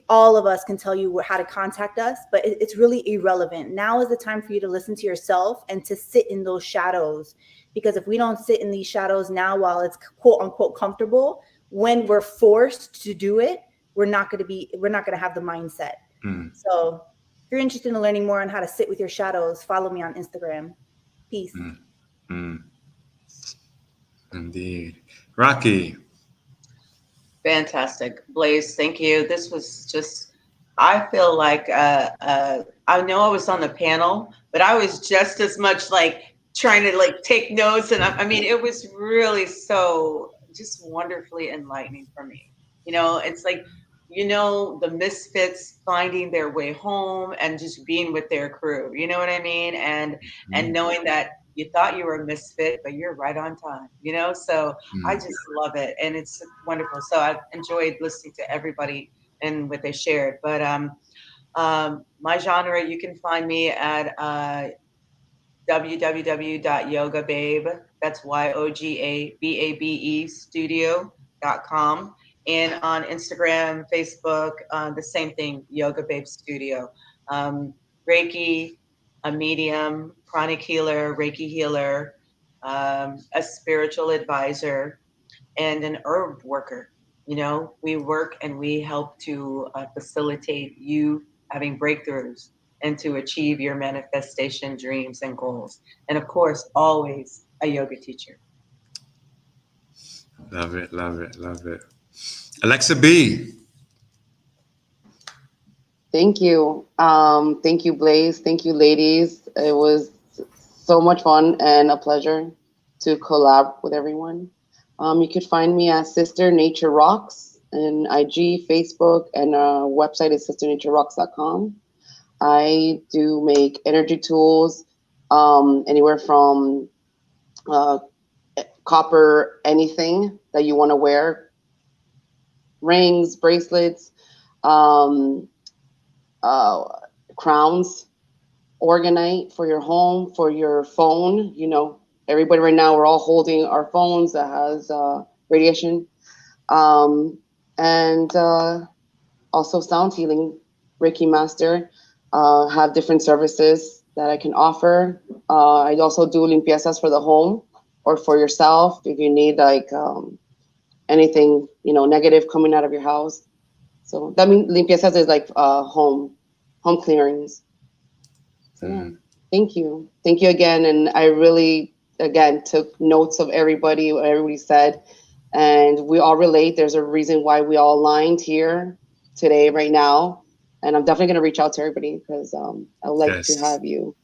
all of us can tell you how to contact us, but it's really irrelevant. Now is the time for you to listen to yourself and to sit in those shadows. Because if we don't sit in these shadows now while it's quote unquote comfortable, when we're forced to do it, we're not going to have the mindset. So if you're interested in learning more on how to sit with your shadows, follow me on Instagram. Peace. Indeed. Rocky. Fantastic. Blaze, thank you. This was just, I feel like, I know I was on the panel, but I was just as much like trying to like take notes. And I mean, it was really so just wonderfully enlightening for me. You know, it's like, you know, the misfits finding their way home and just being with their crew, you know what I mean? And knowing that you thought you were a misfit, but you're right on time, you know? So I just love it. And it's wonderful. So I've enjoyed listening to everybody and what they shared. But my genre, you can find me at www.yogababe, that's YOGABABE studio.com. And on Instagram, Facebook, the same thing, Yoga Babe Studio. Reiki, a medium, chronic healer, Reiki healer, a spiritual advisor, and an herb worker. You know, we work and we help to facilitate you having breakthroughs and to achieve your manifestation dreams and goals. And of course, always a yoga teacher. Love it, love it, love it. Alexa B. Thank you. Thank you, Blaze. Thank you, ladies. It was so much fun and a pleasure to collab with everyone. You could find me at Sister Nature Rocks and IG, Facebook, and our website is sisternaturerocks.com. I do make energy tools, anywhere from copper, anything that you want to wear, rings, bracelets, crowns, organite for your home, for your phone. You know, everybody right now, we're all holding our phones that has radiation. And also sound healing, Reiki Master. Have different services that I can offer. I also do limpiezas for the home or for yourself if you need like anything, you know, negative coming out of your house. So that means limpiezas is like home clearings. So yeah, thank you again. And I really again took notes of what everybody said, and we all relate. There's a reason why we all aligned here today, right now. And I'm definitely going to reach out to everybody because I'd like to have you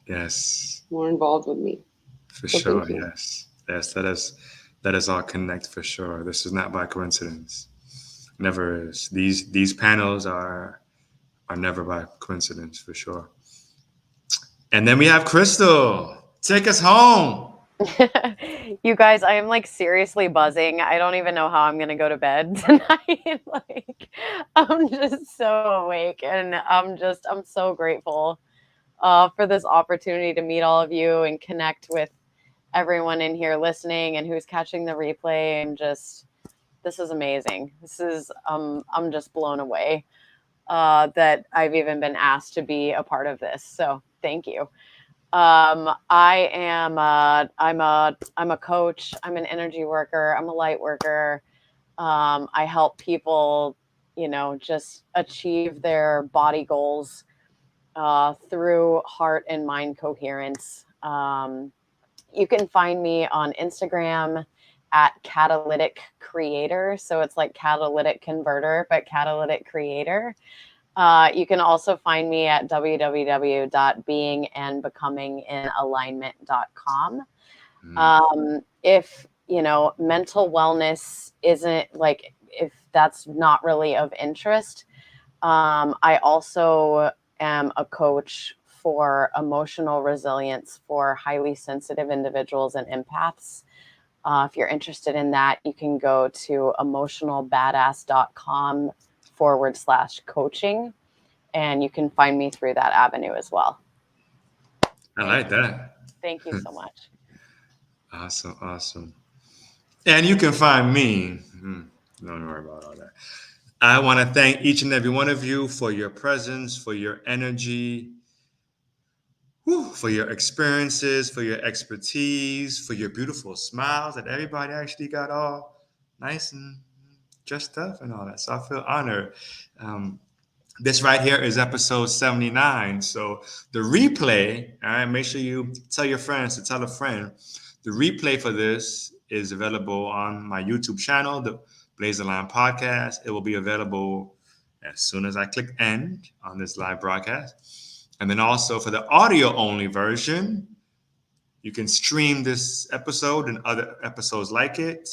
yes, more involved with me. For sure, yes. Yes, that is all connect for sure. This is not by coincidence. Never is. These panels are never by coincidence for sure. And then we have Crystal. Take us home. You guys, I am like seriously buzzing. I don't even know how I'm gonna go to bed tonight. Like, I'm just so awake, and I'm so grateful for this opportunity to meet all of you and connect with everyone in here listening and who's catching the replay. And just, this is amazing. This is I'm just blown away that I've even been asked to be a part of this. So thank you. I'm a coach. I'm an energy worker. I'm a light worker. I help people, just achieve their body goals through heart and mind coherence. You can find me on Instagram at Catalytic Creator. So it's like catalytic converter, but catalytic creator. You can also find me at www.beingandbecominginaalignment.com. If, mental wellness isn't like, if that's not really of interest, I also am a coach for emotional resilience for highly sensitive individuals and empaths. If you're interested in that, you can go to emotionalbadass.com/coaching, and you can find me through that avenue as well. I like that. Thank you so much. Awesome. And you can find me. Don't worry about all that. I want to thank each and every one of you for your presence, for your energy, for your experiences, for your expertise, for your beautiful smiles that everybody actually got all nice and dressed up and all that. So I feel honored. This right here is episode 79. So the replay, all right, make sure you tell your friends to tell a friend. The replay for this is available on my YouTube channel, the Blaze the Lion podcast. It will be available as soon as I click end on this live broadcast. And then also for the audio only version, you can stream this episode and other episodes like it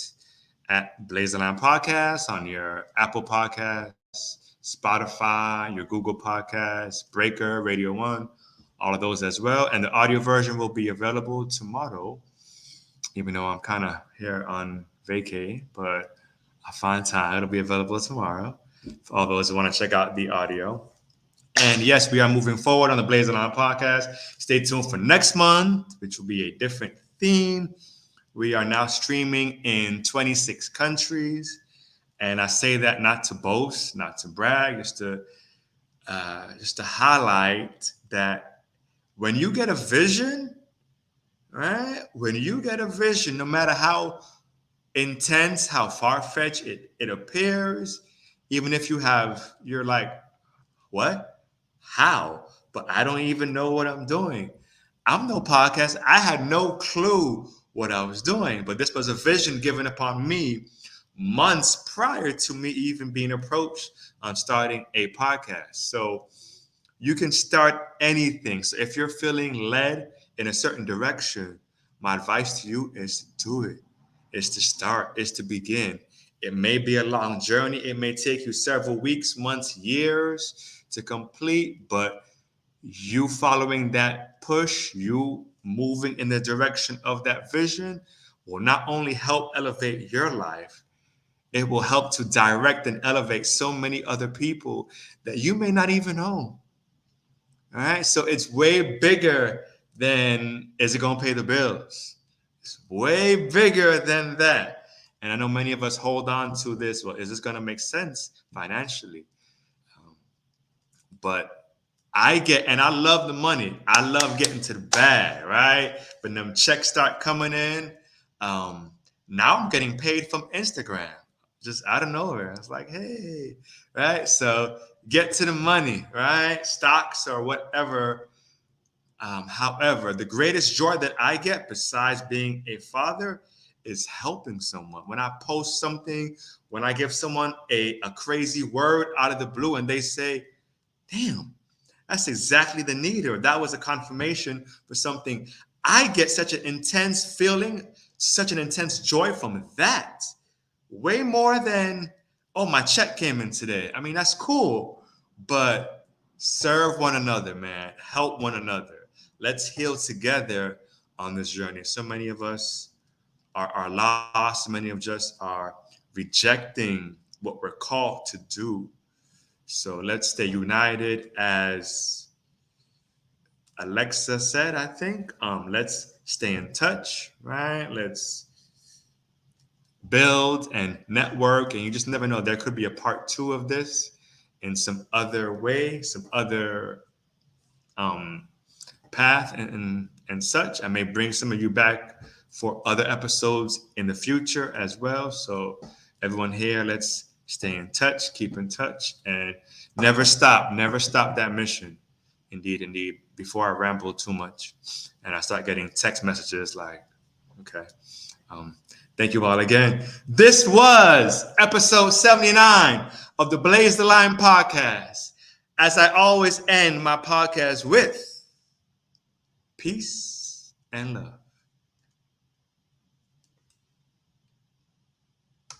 at Blaze the Lion podcast on your Apple Podcasts, Spotify, your Google Podcasts, Breaker, Radio One, all of those as well. And the audio version will be available tomorrow, even though I'm kind of here on vacay, but I find time. It'll be available tomorrow for all those who want to check out the audio. And yes, we are moving forward on the Blaze the Lion podcast. Stay tuned for next month, which will be a different theme. We are now streaming in 26 countries. And I say that not to boast, not to brag, just to highlight that when you get a vision, right? When you get a vision, no matter how intense, how far-fetched it appears, even if you're like, what? How? But I don't even know what I'm doing. I'm no podcast. I had no clue what I was doing, but this was a vision given upon me months prior to me even being approached on starting a podcast. So you can start anything. So if you're feeling led in a certain direction, my advice to you is to do it, is to start, is to begin. It may be a long journey. It may take you several weeks, months, years to complete, but you following that push, you moving in the direction of that vision will not only help elevate your life, it will help to direct and elevate so many other people that you may not even know. All right. So it's way bigger than, is it going to pay the bills? It's way bigger than that. And I know many of us hold on to this. Well, is this going to make sense financially? But I love the money. I love getting to the bag, right? When them checks start coming in, now I'm getting paid from Instagram. Just out of nowhere. It's like, hey, right? So get to the money, right? Stocks or whatever. However, the greatest joy that I get besides being a father is helping someone. When I post something, when I give someone a crazy word out of the blue and they say, damn, that's exactly the need, or that was a confirmation for something. I get such an intense feeling, such an intense joy from that. Way more than, oh, my check came in today. I mean, that's cool, but serve one another, man. Help one another. Let's heal together on this journey. So many of us are lost. Many of us are rejecting what we're called to do. So let's stay united, as Alexa said, I think. Let's stay in touch, right? Let's build and network, and you just never know. There could be a part 2 of this in some other way, some other path and such. I may bring some of you back for other episodes in the future as well. So everyone here, let's stay in touch, keep in touch, and never stop that mission. Indeed, indeed. Before I ramble too much and I start getting text messages like, okay. Thank you all again. This was episode 79 of the Blaze the Lion podcast. As I always end my podcast with peace and love.